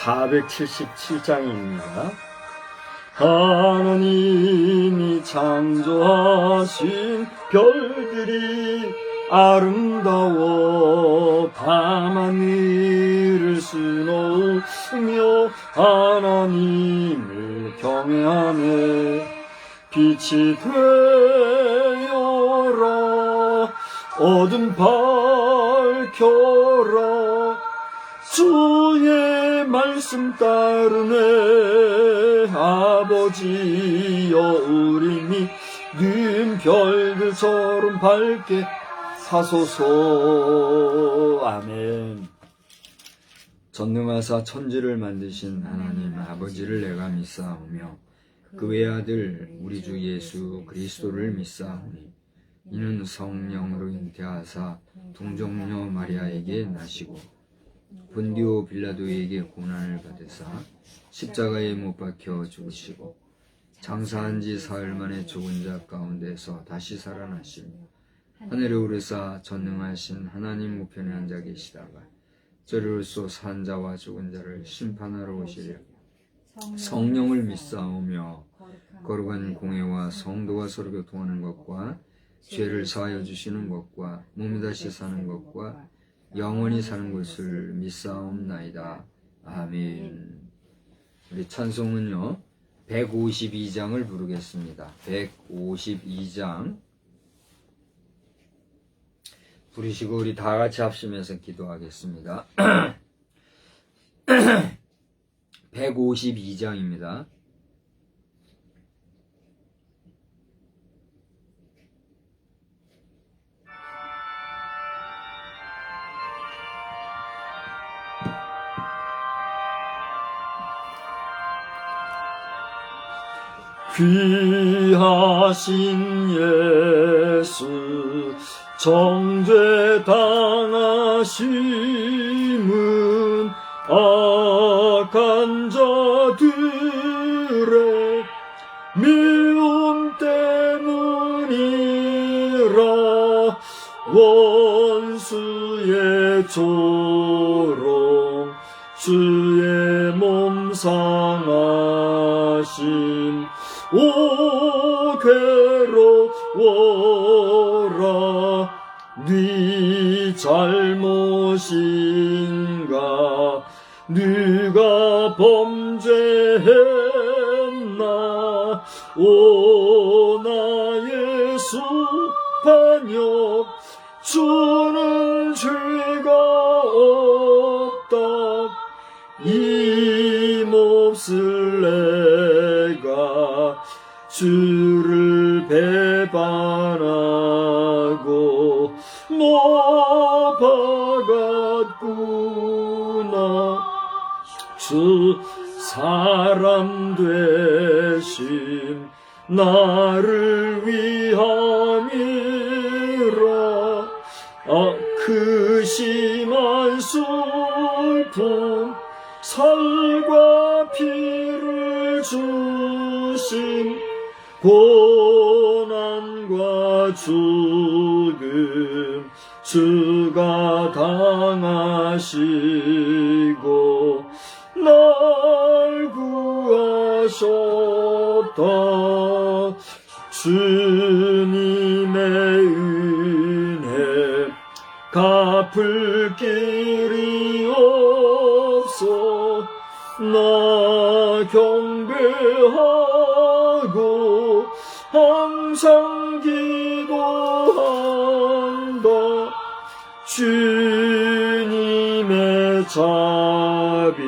(477장입니다) 하나님이 창조하신 별들이 아름다워 밤하늘을 수놓으며 하나님을 경외하네. 빛이 되어라 어둠 밝혀라 주의 말씀 따르네. 아버지여 우리 믿음 별들처럼 밝게 하소서. 아멘. 전능하사 천지를 만드신 하나님 아버지를 내가 믿사오며 그 외아들 우리 주 예수 그리스도를 믿사오니 이는 성령으로 잉태하사 동정녀 마리아에게 나시고 본디오 빌라도에게 고난을 받으사 십자가에 못 박혀 죽으시고 장사한 지 사흘 만에 죽은 자 가운데서 다시 살아나시며 하늘에 오르사 전능하신 하나님 우편에 앉아 계시다가 저리로서 산 자와 죽은 자를 심판하러 오시려 성령을 믿사오며 거룩한 공회와 성도가 서로 교통하는 것과 죄를 사하여 주시는 것과 몸이 다시 사는 것과 영원히 사는 것을 믿사옵나이다. 아멘. 우리 찬송은요 152장을 부르겠습니다. 152장 부르시고 우리 다 같이 합심해서 기도하겠습니다. 152장입니다. 귀하신 예수 정죄 당하심은 악한 자들의 미움 때문이라. 원수의 조롱 주의 몸 상하심 오 괴로워라. 네 잘못인가 네가 범죄했나. 오 나의 수반역 주는 죄가 없다. 힘없을 내가 주를 배반하고 못 박았구나. 주 사람 되심 나를 위함이라. 그 심한 슬픔 살과 피를 주심 고난과 죽음 주가 당하시고 날 구하셨다. 주님의 은혜 갚을 길이 없어 나 경배하고 항상 기도한다. 주님 자비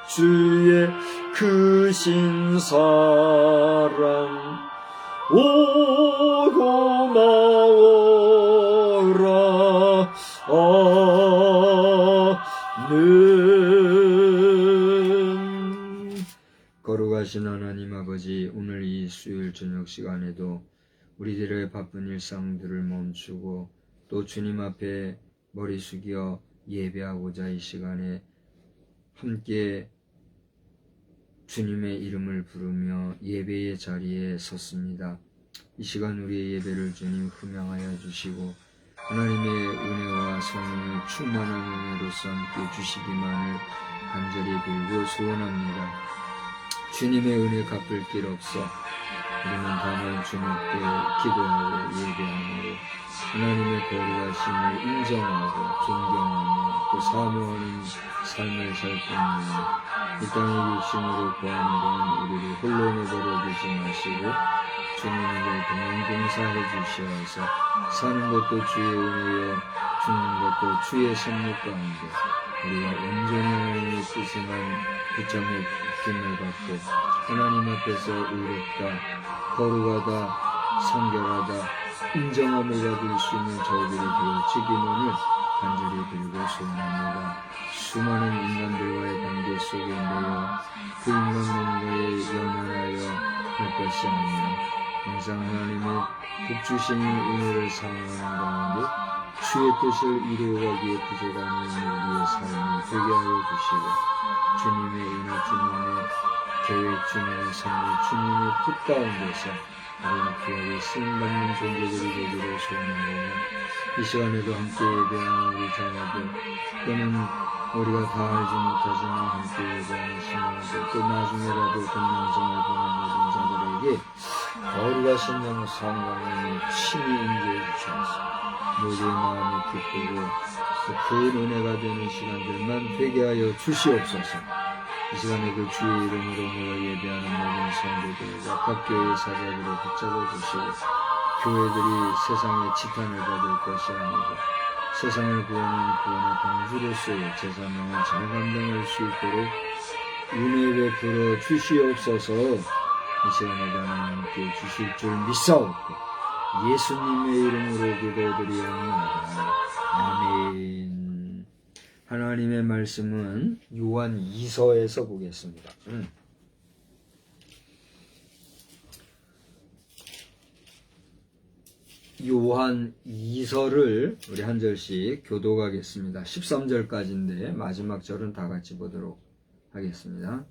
주의 크신 사랑 오 고마워라 아멘. 거룩하신 하나님 아버지, 오늘 이 수요일 저녁 시간에도 우리들의 바쁜 일상들을 멈추고 또 주님 앞에 머리 숙여 예배하고자 이 시간에 함께 주님의 이름을 부르며 예배의 자리에 섰습니다. 이 시간 우리의 예배를 주님 흠양하여 주시고 하나님의 은혜와 성령의 충만한 은혜로서 함께 주시기만을 간절히 빌고 소원합니다. 주님의 은혜 갚을 길 없어 우리는 다만 주님께 기도하고 예배하므로 하나님의 거룩하심을 인정하고 존경하며 또 사모하는 삶을 살 뿐이니 이 땅의 육신으로 구하는 동안 우리를 홀로 내버려 두지 마시고 주님을 동행동사해 주시어서 사는 것도 주의 은혜여 죽는 것도 주의 섭리 가운데 우리가 온전히 하나님의 뜻에만 붙잡혀 힘을 받고 하나님 앞에서 의롭다, 거룩하다, 성결하다, 인정함을 받을 수 있는 저희들이 되어지기만을 간절히 빌고 소원합니다. 수많은 인간들과의 관계 속에 매여 그 인간들과의 연연하여 할 것이 아니라 항상 하나님의 복주시는 은혜를 상응하는 가운데 주의 뜻을 이루어가기에 부족한 우리의 삶이 되게 하여 주시고 주님의 은혜, 주님의 계획, 주님의 선물, 주님의 뜻 가운데서 우리가 귀하게 쓰임받는 존재들이 되기를 소원합니다. 이 시간에도 함께 예배하는 우리 자녀들 또는 우리가 다 알지 못하지만 함께 예배하는 신앙들 또 나중에라도 동명성을 보는 모든 자들에게 거룩하신 영 성령님이 친히 임재해 주셔서 모두의 마음이 기쁘고 그 은혜가 되는 시간들만 되게 하여 주시옵소서. 이 시간에도 주의 이름으로 모여 예배하는 모든 성도들과 각 교회 사자들을 붙잡아 주시고 교회들이 세상의 지탄을 받을 것이 아니고 세상을 구하는 구원의 방주로서의 제사명을 잘 감당할 수 있도록 은혜 베풀어 주시옵소서. 이 시간에도 하나님께 주실 줄 믿사옵고 예수님의 이름으로 기도드리옵나이다. 아멘. 하나님의 말씀은 요한 2서에서 보겠습니다. 요한 2서를 우리 한 절씩 교독하겠습니다. 13절까지인데 마지막 절은 다 같이 보도록 하겠습니다.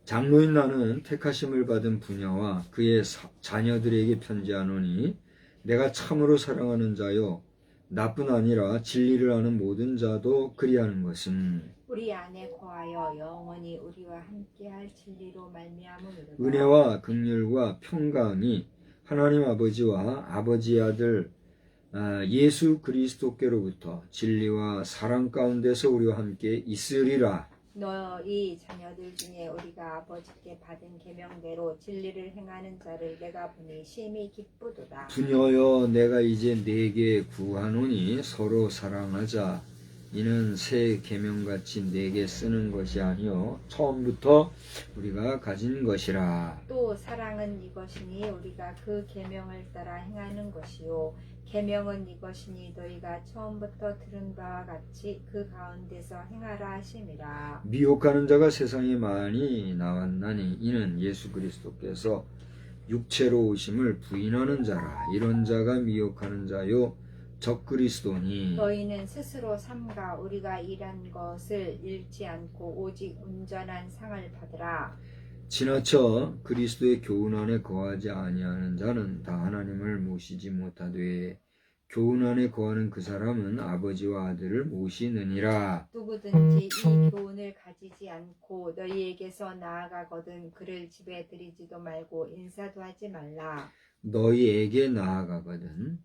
장로인 나는 택하심을 받은 부녀와 그의 자녀들에게 편지하노니 내가 참으로 사랑하는 자요 나뿐 아니라 진리를 아는 모든 자도 그리하는 것은 우리 안에 거하여 영원히 우리와 함께할 진리로 말미암음이로다. 은혜와 긍휼과 평강이 하나님 아버지와 아버지의 아들 예수 그리스도께로부터 진리와 사랑 가운데서 우리와 함께 있으리라. 너희 자녀들 중에 우리가 아버지께 받은 계명대로 진리를 행하는 자를 내가 보니 심히 기쁘도다. 부녀여 내가 이제 네게 구하노니 서로 사랑하자. 이는 새 계명같이 네게 쓰는 것이 아니요 처음부터 우리가 가진 것이라. 또 사랑은 이것이니 우리가 그 계명을 따라 행하는 것이요 계명은 이것이니 너희가 처음부터 들은 바와 같이 그 가운데서 행하라 하심이라. 미혹하는 자가 세상에 많이 나왔나니 이는 예수 그리스도께서 육체로 오심을 부인하는 자라. 이런 자가 미혹하는 자요 적그리스도니 너희는 스스로 삼가 우리가 일한 것을 잃지 않고 오직 온전한 상을 받으라. 지나쳐 그리스도의 교훈 안에 거하지 아니하는 자는 다 하나님을 모시지 못하되 교훈 안에 거하는 그 사람은 아버지와 아들을 모시느니라. 누구든지 이 교훈을 가지지 않고 너희에게서 나아가거든 그를 집에 들이지도 말고 인사도 하지 말라. 너희에게 나아가거든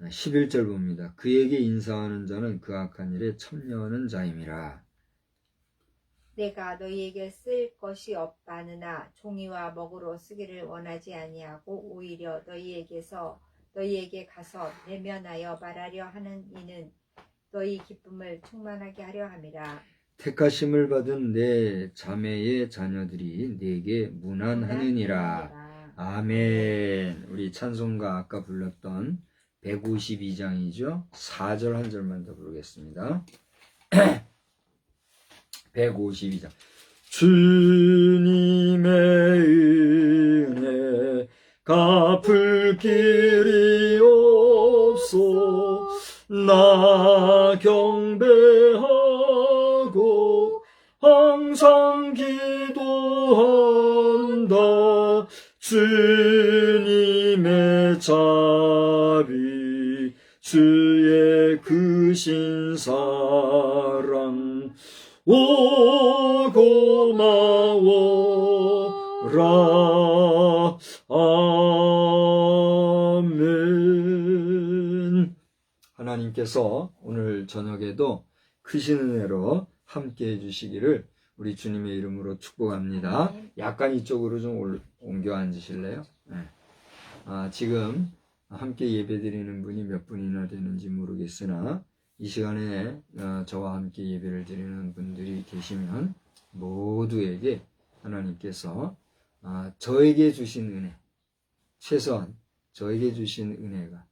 11절 봅니다. 그에게 인사하는 자는 그 악한 일에 참여하는 자임이라. 내가 너희에게 쓸 것이 없다느나 종이와 먹으로 쓰기를 원하지 아니하고 오히려 너희에게 가서 내면하여 말하려 하는 이는 너희 기쁨을 충만하게 하려 함이라. 택하심을 받은 내 자매의 자녀들이 내게 문안하느니라. 아멘. 우리 찬송가 아까 불렀던 152장이죠. 4절 한 절만 더 부르겠습니다. 152장. 주님의 은혜 갚을 길이 없소. 나 경배하고 항상 기도한다. 주님의 자비 주의 크신 사랑 오 고마워라. 아멘. 하나님께서 오늘 저녁에도 크신 은혜로 함께 해주시기를 우리 주님의 이름으로 축복합니다. 약간 이쪽으로 좀 옮겨 앉으실래요? 네. 지금 함께 예배드리는 분이 몇 분이나 되는지 모르겠으나 이 시간에 저와 함께 예배를 드리는 분들이 계시면 모두에게 하나님께서 저에게 주신 은혜, 최소한 저에게 주신 은혜가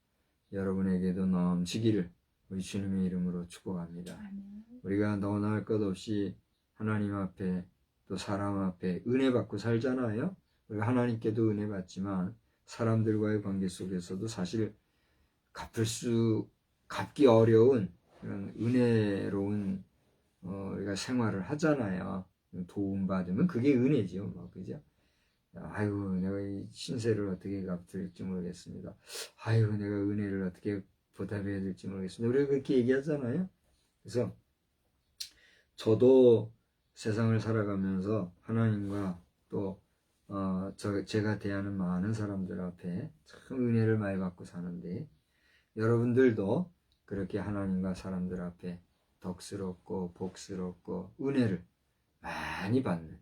여러분에게도 넘치기를 우리 주님의 이름으로 축복합니다. 우리가 너나 할 것 없이 하나님 앞에 또 사람 앞에 은혜 받고 살잖아요. 우리가 하나님께도 은혜 받지만 사람들과의 관계 속에서도 사실 갚기 어려운 그런 은혜로운 우리가 생활을 하잖아요. 도움받으면 그게 은혜지요. 뭐, 그죠? 아이고, 내가 이 신세를 어떻게 갚을지 모르겠습니다. 아이고, 내가 은혜를 어떻게 보답해야 될지 모르겠습니다. 우리가 그렇게 얘기하잖아요. 그래서 저도 세상을 살아가면서 하나님과 또 제가 대하는 많은 사람들 앞에 참 은혜를 많이 받고 사는데 여러분들도 그렇게 하나님과 사람들 앞에 덕스럽고 복스럽고 은혜를 많이 받는,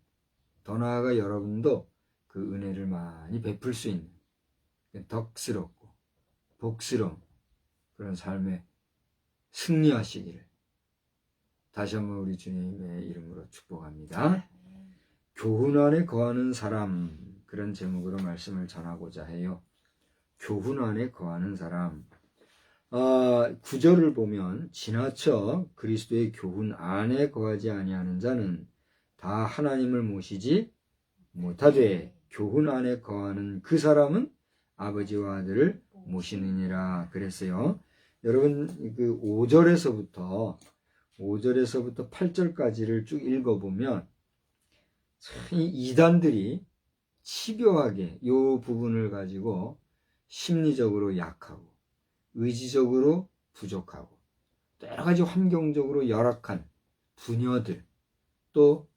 더 나아가 여러분도 그 은혜를 많이 베풀 수 있는 덕스럽고 복스러운 그런 삶에 승리하시기를 다시 한번 우리 주님의 이름으로 축복합니다. 교훈 안에 거하는 사람, 그런 제목으로 말씀을 전하고자 해요. 교훈 안에 거하는 사람. 9절을 보면 지나쳐 그리스도의 교훈 안에 거하지 아니하는 자는 다 하나님을 모시지 못하되 교훈 안에 거하는 그 사람은 아버지와 아들을 모시느니라 그랬어요. 여러분 그 5절에서부터 8절까지를 쭉 읽어보면 이 이단들이 집요하게 이 부분을 가지고 심리적으로 약하고 의지적으로 부족하고 또 여러 가지 환경적으로 열악한 부녀들, 또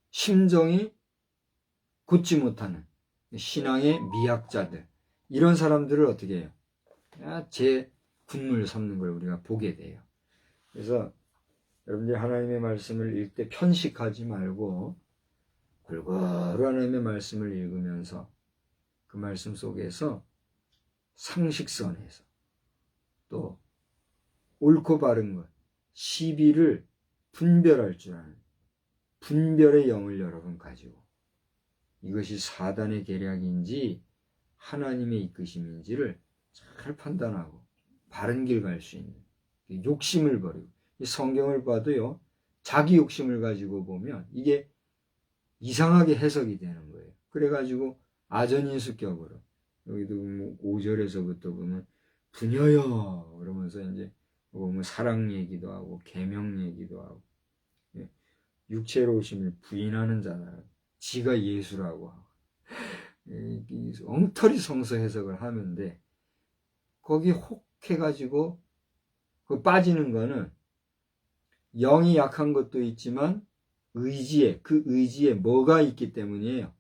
심정이 굳지 못하는 신앙의 미약자들, 이런 사람들을 어떻게 해요? 제 군물 삼는 걸 우리가 보게 돼요. 그래서 여러분들이 하나님의 말씀을 읽을 때 편식하지 말고 골고루 하나님의 말씀을 읽으면서 그 말씀 속에서 상식선에서 또 옳고 바른 것, 시비를 분별할 줄 아는 분별의 영을 여러분 가지고 이것이 사단의 계략인지 하나님의 이끄심인지를 잘 판단하고 바른 길 갈 수 있는 욕심을 버리고, 이 성경을 봐도요 자기 욕심을 가지고 보면 이게 이상하게 해석이 되는 거예요. 그래가지고 아전인수격으로 여기도 5절에서부터 보면 부녀여 그러면서 이제 보면 사랑 얘기도 하고 계명 얘기도 하고, 육체로 오심을 부인하는 자는 지가 예수라고 하고 엉터리 성서 해석을 하는데 거기 혹 해가지고 그 빠지는 거는 영이 약한 것도 있지만 그 의지에 뭐가 있기 때문이에요?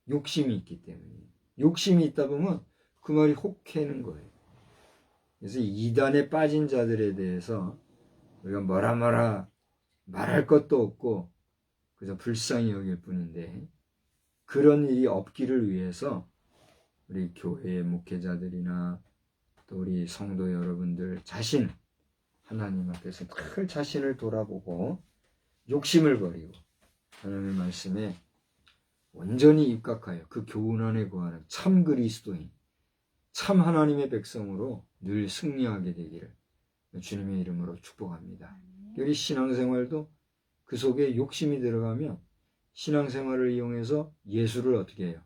욕심이 있기 때문이에요. 욕심이 있다 보면 그 말이 혹해는 거예요. 그래서 이단에 빠진 자들에 대해서 우리가 뭐라 말할 것도 없고 그저 불쌍히 여길 뿐인데, 그런 일이 없기를 위해서 우리 교회의 목회자들이나 또 우리 성도 여러분들 자신 하나님 앞에서 늘 자신을 돌아보고 욕심을 버리고 하나님의 말씀에 온전히 입각하여 그 교훈 안에 거하는 참 그리스도인, 참 하나님의 백성으로 늘 승리하게 되기를 주님의 이름으로 축복합니다. 우리 신앙생활도 그 속에 욕심이 들어가면 신앙생활을 이용해서 예수를 어떻게 해요?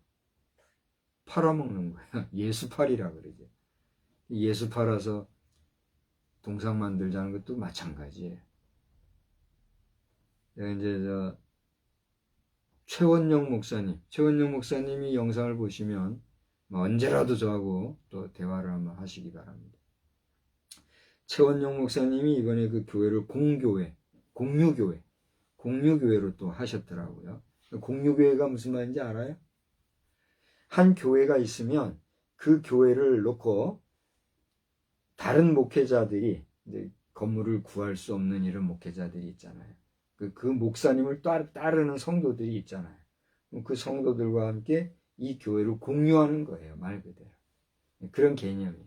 팔아먹는 거야. 예수팔이라 그러죠. 예수 팔아서 동상 만들자는 것도 마찬가지예요. 내가 이제 최원영 목사님이 영상을 보시면 언제라도 저하고 또 대화를 한번 하시기 바랍니다. 최원영 목사님이 이번에 그 교회를 공유교회로 또 하셨더라고요. 공유교회가 무슨 말인지 알아요? 한 교회가 있으면 그 교회를 놓고 다른 목회자들이 이제 건물을 구할 수 없는 이런 목회자들이 있잖아요. 그 목사님을 따르는 성도들이 있잖아요. 그 성도들과 함께 이 교회를 공유하는 거예요. 말 그대로. 그런 개념이.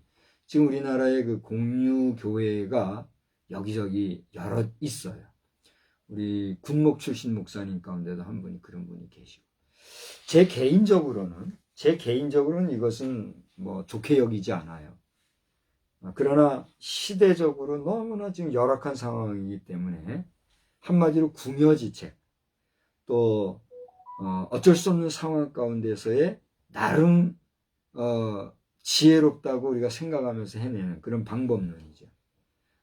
지금 우리나라에 그 공유교회가 여기저기 여러 있어요. 우리 군목 출신 목사님 가운데도 한 분이 그런 분이 계시고. 제 개인적으로는 이것은 뭐 좋게 여기지 않아요. 그러나 시대적으로 너무나 지금 열악한 상황이기 때문에 한마디로 궁여지책, 또 어쩔 수 없는 상황 가운데서의 나름 지혜롭다고 우리가 생각하면서 해내는 그런 방법론이죠.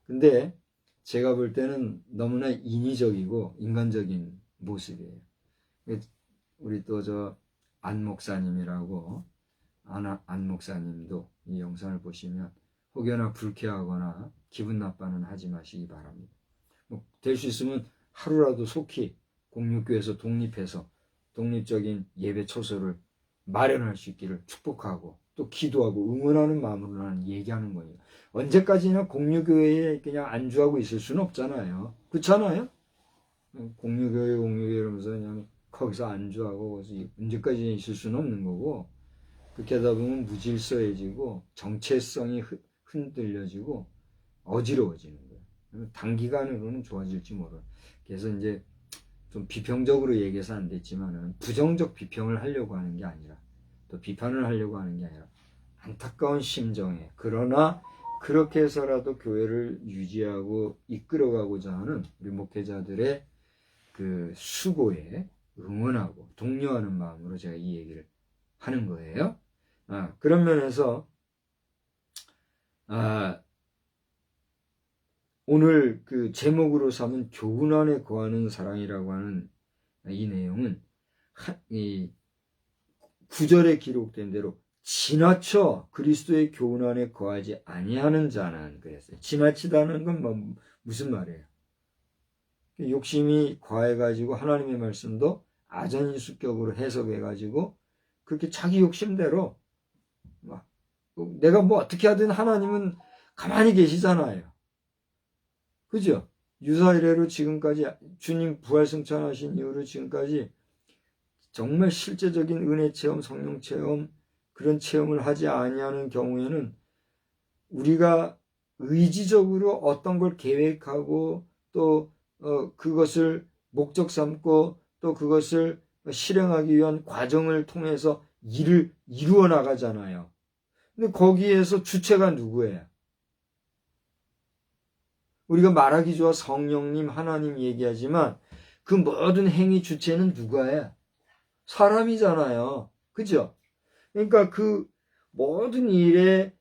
근데 제가 볼 때는 너무나 인위적이고 인간적인 모습이에요. 우리 또 안 목사님이라고 안 목사님도 이 영상을 보시면 혹여나 불쾌하거나 기분 나빠는 하지 마시기 바랍니다. 될 수 있으면 하루라도 속히 공유교회에서 독립해서 독립적인 예배 처소를 마련할 수 있기를 축복하고 또 기도하고 응원하는 마음으로 나는 얘기하는 거예요. 언제까지나 공유교회에 그냥 안주하고 있을 수는 없잖아요. 그렇잖아요? 공유교회 이러면서 그냥 거기서 안주하고 언제까지 있을 수는 없는 거고, 그렇게 하다 보면 무질서해지고 정체성이 흔들려지고 어지러워지는 거예요. 단기간으로는 좋아질지 모르. 그래서 이제 좀 비평적으로 얘기해서 안 됐지만은 부정적 비평을 하려고 하는 게 아니라 또 비판을 하려고 하는 게 아니라 안타까운 심정에, 그러나 그렇게 해서라도 교회를 유지하고 이끌어가고자 하는 우리 목회자들의 그 수고에 응원하고 독려하는 마음으로 제가 이 얘기를 하는 거예요. 그런 면에서 오늘 그 제목으로 삼은 교훈 안에 거하는 사랑이라고 하는 이 내용은 이 9절에 기록된 대로 지나쳐 그리스도의 교훈 안에 거하지 아니하는 자는 그랬어요. 지나치다는 건 무슨 말이에요? 욕심이 과해가지고 하나님의 말씀도 아전인수격으로 해석해가지고 그렇게 자기 욕심대로 내가 뭐 어떻게 하든 하나님은 가만히 계시잖아요. 그죠? 유사 이래로 지금까지 주님 부활승천하신 이후로 지금까지 정말 실제적인 은혜 체험, 성령 체험, 그런 체험을 하지 아니하는 경우에는 우리가 의지적으로 어떤 걸 계획하고 또 그것을 목적 삼고 또 그것을 실행하기 위한 과정을 통해서 일을 이루어 나가잖아요. 근데 거기에서 주체가 누구예요? 우리가 말하기 좋아 성령님, 하나님 얘기하지만 그 모든 행위 주체는 누가예요? 사람이잖아요. 그죠? 그러니까 그 모든 일의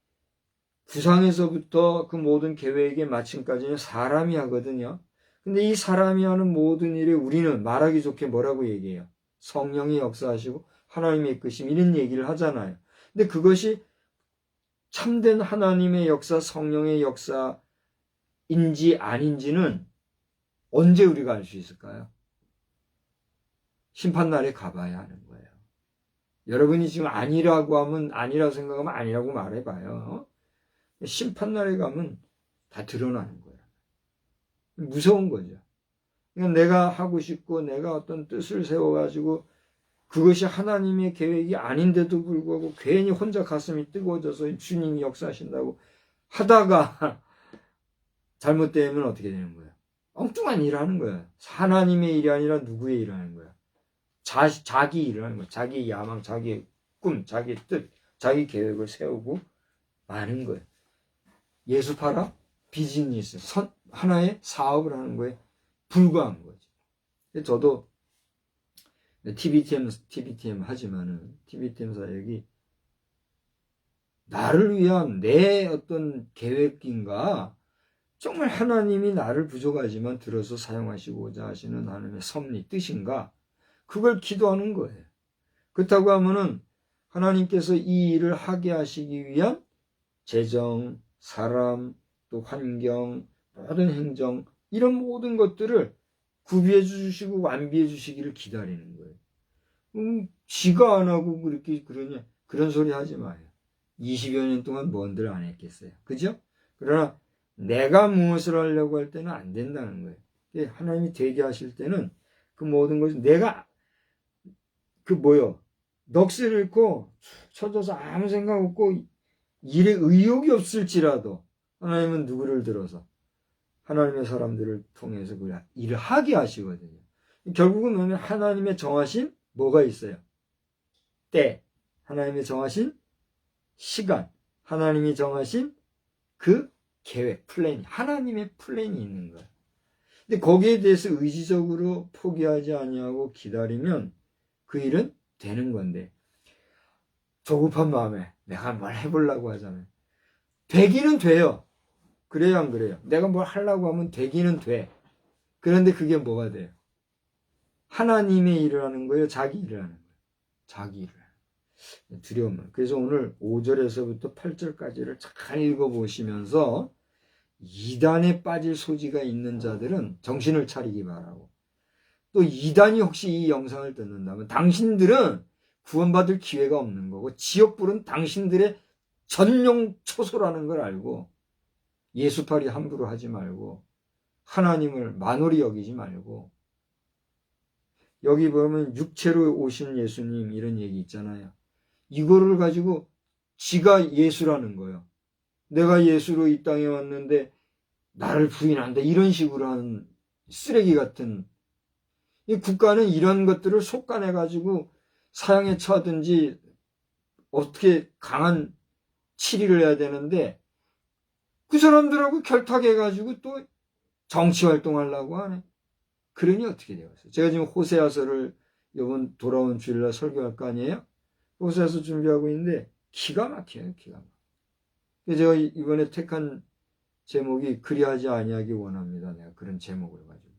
구상에서부터 그 모든 계획의 마침까지는 사람이 하거든요. 근데 이 사람이 하는 모든 일에 우리는 말하기 좋게 뭐라고 얘기해요? 성령이 역사하시고 하나님의 이끄심, 이런 얘기를 하잖아요. 근데 그것이 참된 하나님의 역사, 성령의 역사인지 아닌지는 언제 우리가 알 수 있을까요? 심판날에 가봐야 하는 거예요. 여러분이 지금 아니라고 하면, 아니라고 생각하면 아니라고 말해봐요. 심판날에 가면 다 드러나는 거예요. 무서운 거죠. 그러니까 내가 하고 싶고 내가 어떤 뜻을 세워가지고 그것이 하나님의 계획이 아닌데도 불구하고 괜히 혼자 가슴이 뜨거워져서 주님이 역사하신다고 하다가 잘못되면 어떻게 되는 거예요? 엉뚱한 일을 하는 거예요. 하나님의 일이 아니라 누구의 일을 하는 거예요? 자기 일을 하는 거예요. 자기 야망, 자기 꿈, 자기 뜻, 자기 계획을 세우고 마는 거예요. 예수 팔아? 비즈니스, 하나의 사업을 하는 거에 불과한 거죠. 저도 TBTM 하지만은, TBTM 사역이 나를 위한 내 어떤 계획인가, 정말 하나님이 나를 부족하지만 들어서 사용하시고자 하시는 하나님의 섭리, 뜻인가, 그걸 기도하는 거예요. 그렇다고 하면은 하나님께서 이 일을 하게 하시기 위한 재정, 사람, 또 환경, 모든 행정, 이런 모든 것들을 구비해 주시고 완비해 주시기를 기다리는 거예요. 지가 안 하고 그렇게 그러냐, 그런 소리 하지 마요. 20여 년 동안 뭔들 안 했겠어요. 그죠? 그러나 내가 무엇을 하려고 할 때는 안 된다는 거예요. 하나님이 되게 하실 때는 그 모든 것을 내가 넋을 잃고 쳐져서 아무 생각 없고 일에 의욕이 없을지라도 하나님은 누구를 들어서 하나님의 사람들을 통해서 그 일을 하게 하시거든요. 결국은 뭐냐면 하나님의 정하신 뭐가 있어요? 때, 하나님의 정하신 시간, 하나님이 정하신 그 계획, 플랜, 하나님의 플랜이 있는 거예요. 근데 거기에 대해서 의지적으로 포기하지 아니하고 기다리면 그 일은 되는 건데, 조급한 마음에 내가 뭘 해보려고 하잖아요. 되기는 돼요. 그래요, 안 그래요? 내가 뭘 하려고 하면 되기는 돼. 그런데 그게 뭐가 돼요? 하나님의 일을 하는 거예요? 자기 일을 하는 거예요? 자기 일을 하는 거예요. 두려움을. 그래서 오늘 5절에서부터 8절까지를 잘 읽어보시면서 이단에 빠질 소지가 있는 자들은 정신을 차리기 바라고, 또 이단이 혹시 이 영상을 듣는다면 당신들은 구원받을 기회가 없는 거고 지옥불은 당신들의 전용 초소라는 걸 알고 예수팔이 함부로 하지 말고 하나님을 만홀히 여기지 말고, 여기 보면 육체로 오신 예수님 이런 얘기 있잖아요. 이거를 가지고 지가 예수라는 거예요. 내가 예수로 이 땅에 왔는데 나를 부인한다, 이런 식으로 하는 쓰레기 같은, 이 국가는 이런 것들을 속간해 가지고 사형에 처하든지 어떻게 강한 치리를 해야 되는데 그 사람들하고 결탁해가지고 또 정치활동하려고 하네. 그러니 어떻게 되겠어요? 제가 지금 호세아서를 이번 돌아온 주일날 설교할 거 아니에요? 호세아서 준비하고 있는데 기가 막혀요. 기가 막혀요. 제가 이번에 택한 제목이 그리하지 아니하기 원합니다. 내가 그런 제목을 가지고.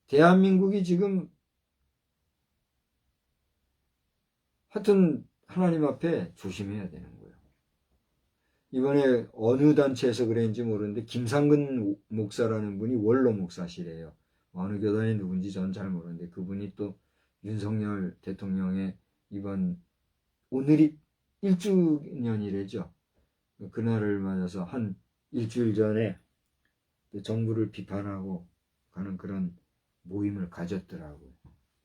대한민국이 지금 하여튼 하나님 앞에 조심해야 되는 거예요. 이번에 어느 단체에서 그랬는지 모르는데 김상근 목사라는 분이 원로 목사시래요. 어느 교단이 누군지 전 잘 모르는데 그분이 또 윤석열 대통령의 이번 오늘이 1주년이래죠. 그날을 맞아서 한 일주일 전에 정부를 비판하고 가는 그런 모임을 가졌더라고요.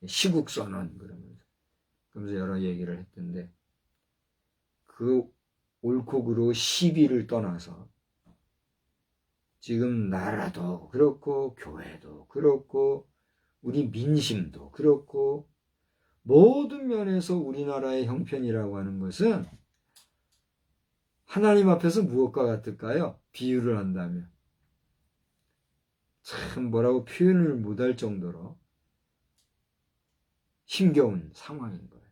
시국선언 그러면서 여러 얘기를 했던데, 그 옳고 그르고 시비를 떠나서 지금 나라도 그렇고 교회도 그렇고 우리 민심도 그렇고 모든 면에서 우리나라의 형편이라고 하는 것은 하나님 앞에서 무엇과 같을까요? 비유를 한다면 참 뭐라고 표현을 못할 정도로 힘겨운 상황인 거예요.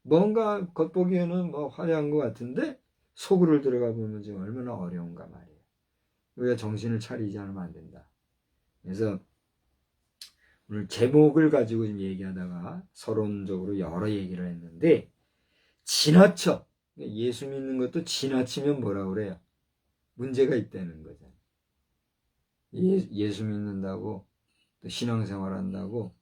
뭔가 겉보기에는 뭐 화려한 것 같은데 속으로 들어가 보면 지금 얼마나 어려운가 말이에요. 우리가 정신을 차리지 않으면 안 된다. 그래서 오늘 제목을 가지고 지금 얘기하다가 서론적으로 여러 얘기를 했는데, 지나쳐 예수 믿는 것도 지나치면 뭐라 그래요? 문제가 있다는 거잖아요. 예수 믿는다고 또 신앙생활 한다고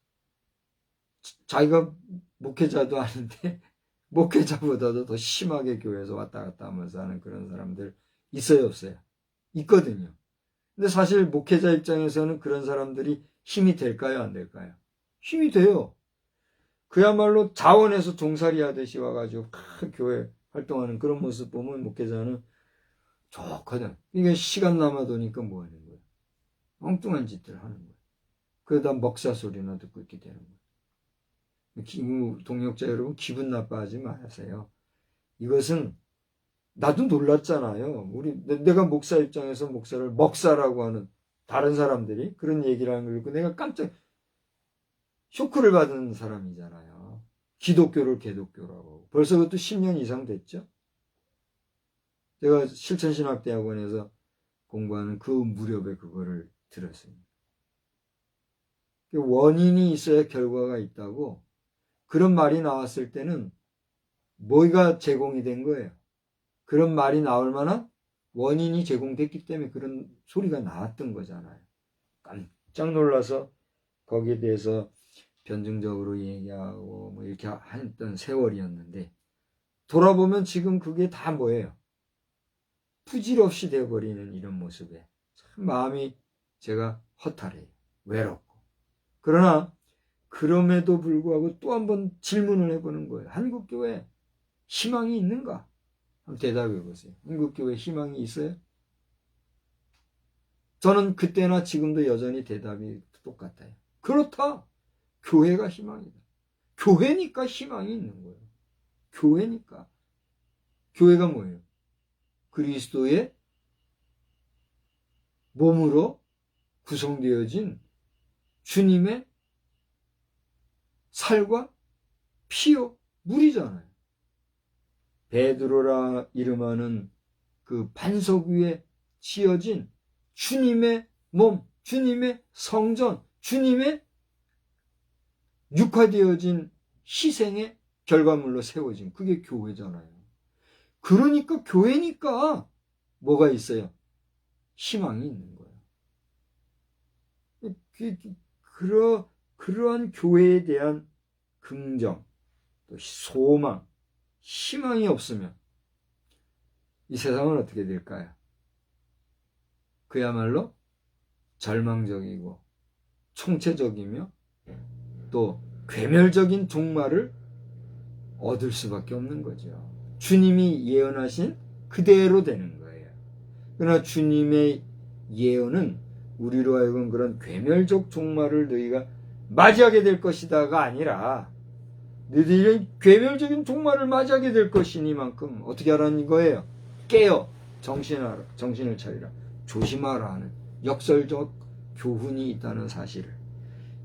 자기가 목회자도 아닌데 목회자보다도 더 심하게 교회에서 왔다 갔다 하면서 하는 그런 사람들 있어요, 없어요? 있거든요. 근데 사실 목회자 입장에서는 그런 사람들이 힘이 될까요, 안 될까요? 힘이 돼요. 그야말로 자원에서 종살이 하듯이 와가지고 큰 교회 활동하는 그런 모습 보면 목회자는 좋거든. 이게 시간 남아도니까 뭐 하는 거야? 엉뚱한 짓들 하는 거야. 그러다 먹사 소리나 듣고 있게 되는 거야. 동역자 여러분, 기분 나빠하지 마세요. 이것은 나도 놀랐잖아요. 내가 목사 입장에서 목사를 먹사라고 하는 다른 사람들이 그런 얘기를 하는 걸 듣고 내가 깜짝 쇼크를 받은 사람이잖아요. 기독교를 개독교라고. 벌써 그것도 10년 이상 됐죠. 제가 실천신학대학원에서 공부하는 그 무렵에 그거를 들었습니다. 원인이 있어야 결과가 있다고, 그런 말이 나왔을 때는 뭐가 제공이 된 거예요. 그런 말이 나올 만한 원인이 제공됐기 때문에 그런 소리가 나왔던 거잖아요. 깜짝 놀라서 거기에 대해서 변증적으로 얘기하고 뭐 이렇게 했던 세월이었는데, 돌아보면 지금 그게 다 뭐예요? 부질없이 되어버리는 이런 모습에 참 마음이 제가 허탈해요. 외롭고. 그러나 그럼에도 불구하고 또 한번 질문을 해보는 거예요. 한국교회 희망이 있는가? 한번 대답해 보세요. 한국교회 희망이 있어요? 저는 그때나 지금도 여전히 대답이 똑같아요. 그렇다. 교회가 희망이다. 교회니까 희망이 있는 거예요. 교회니까. 교회가 뭐예요? 그리스도의 몸으로 구성되어진 주님의 살과 피요 물이잖아요. 베드로라 이름하는 그 반석 위에 지어진 주님의 몸, 주님의 성전, 주님의 육화되어진 희생의 결과물로 세워진 그게 교회잖아요. 그러니까 교회니까 뭐가 있어요? 희망이 있는 거예요. 그러한 교회에 대한 긍정, 또 소망, 희망이 없으면 이 세상은 어떻게 될까요? 그야말로 절망적이고 총체적이며 또 괴멸적인 종말을 얻을 수밖에 없는 거죠. 주님이 예언하신 그대로 되는 거예요. 그러나 주님의 예언은 우리로 하여금 그런 괴멸적 종말을 너희가 맞이하게 될 것이다가 아니라 너희들이 괴멸적인 종말을 맞이하게 될 것이니만큼 어떻게 하라는 거예요? 깨어 정신을 차리라, 조심하라 하는 역설적 교훈이 있다는 사실을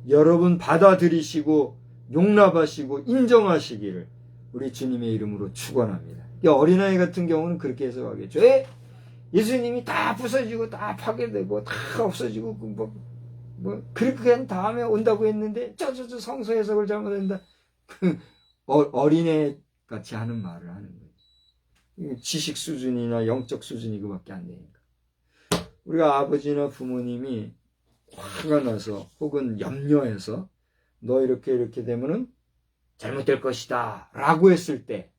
여러분 받아들이시고 용납하시고 인정하시기를 우리 주님의 이름으로 축원합니다. 어린아이 같은 경우는 그렇게 해석하겠죠. 예수님이 다 부서지고 다 파괴되고 다 없어지고 그렇게 한 다음에 온다고 했는데 저 성서 해석을 잘못한다. 어린애 같이 하는 말을 하는 거예요. 지식 수준이나 영적 수준이 그밖에 안 되니까. 우리가 아버지나 부모님이 화가 나서 혹은 염려해서 너 이렇게 되면은 잘못될 것이다 라고 했을 때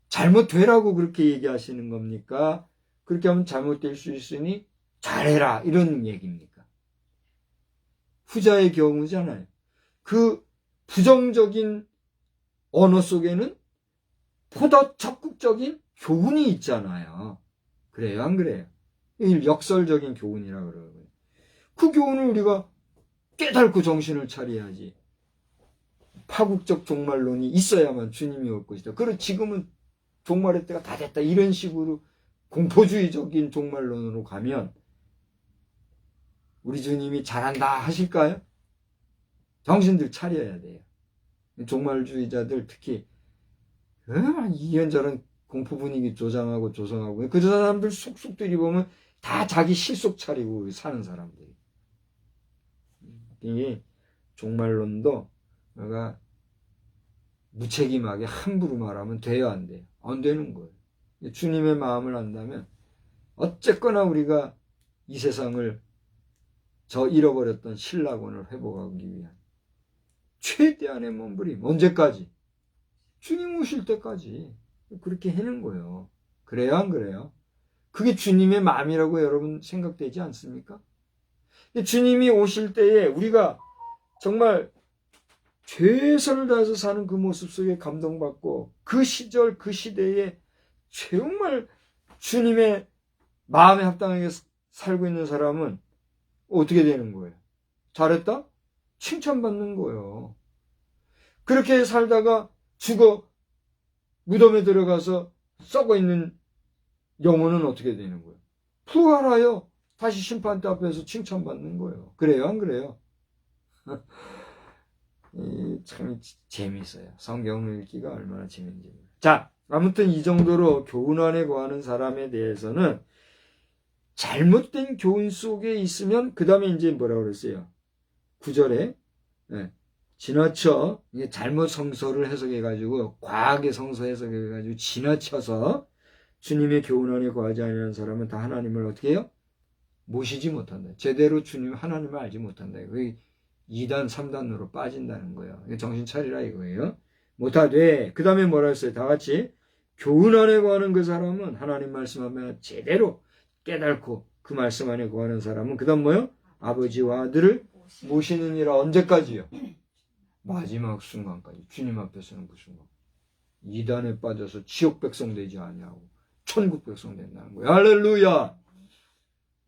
잘못되라고 그렇게 얘기하시는 겁니까? 그렇게 하면 잘못될 수 있으니 잘해라 이런 얘기입니까? 후자의 경우잖아요. 그 부정적인 언어 속에는 보다 적극적인 교훈이 있잖아요. 그래요, 안 그래요? 이걸 역설적인 교훈이라고 그러고요. 그 교훈을 우리가 깨닫고 정신을 차려야지. 파국적 종말론이 있어야만 주님이 올 것이다. 그리고 지금은 종말의 때가 다 됐다. 이런 식으로 공포주의적인 종말론으로 가면 우리 주님이 잘한다 하실까요? 정신들 차려야 돼요. 종말주의자들 특히 이런저런 공포 분위기 조장하고 조성하고 그 사람들 속속들이 보면 다 자기 실속 차리고 사는 사람들이. 이게 종말론도 내가 무책임하게 함부로 말하면 돼요, 안 돼요? 안 되는 거예요. 주님의 마음을 안다면 어쨌거나 우리가 이 세상을 저 잃어버렸던 신라권을 회복하기 위한 최대한의 몸부림. 언제까지? 주님 오실 때까지 그렇게 해는 거예요. 그래요, 안 그래요? 그게 주님의 마음이라고 여러분 생각되지 않습니까? 주님이 오실 때에 우리가 정말 최선을 다해서 사는 그 모습 속에 감동받고 그 시절 그 시대에 정말 주님의 마음에 합당하게 살고 있는 사람은 어떻게 되는 거예요? 잘했다? 칭찬받는 거예요. 그렇게 살다가 죽어 무덤에 들어가서 썩어 있는 영혼은 어떻게 되는 거예요? 부활하여 다시 심판대 앞에서 칭찬받는 거예요. 그래요? 안 그래요? 참 재미있어요. 성경을 읽기가 얼마나 재밌는지. 자, 아무튼 이 정도로 교훈 안에 거하는 사람에 대해서는 잘못된 교훈 속에 있으면 그 다음에 이제 뭐라고 그랬어요? 9절에 지나쳐 잘못 성서를 해석해가지고 과하게 성서 해석해가지고 지나쳐서 주님의 교훈 안에 거하지 않는 사람은 다 하나님을 어떻게 해요? 모시지 못한다. 제대로 주님 하나님을 알지 못한다. 그게 2단 3단으로 빠진다는 거예요. 정신 차리라 이거예요. 못하되 그 다음에 뭐라 했어요? 다 같이 교훈 안에 거하는 그 사람은 하나님 말씀하면 제대로 깨닫고 그 말씀 안에 거하는 사람은 그 다음 뭐요? 아버지와 아들을 모시느니라. 언제까지요? 마지막 순간까지. 주님 앞에서는 그 순간. 2단에 빠져서 지옥 백성 되지 아니하고 천국 백성 된다는 거예요. 할렐루야.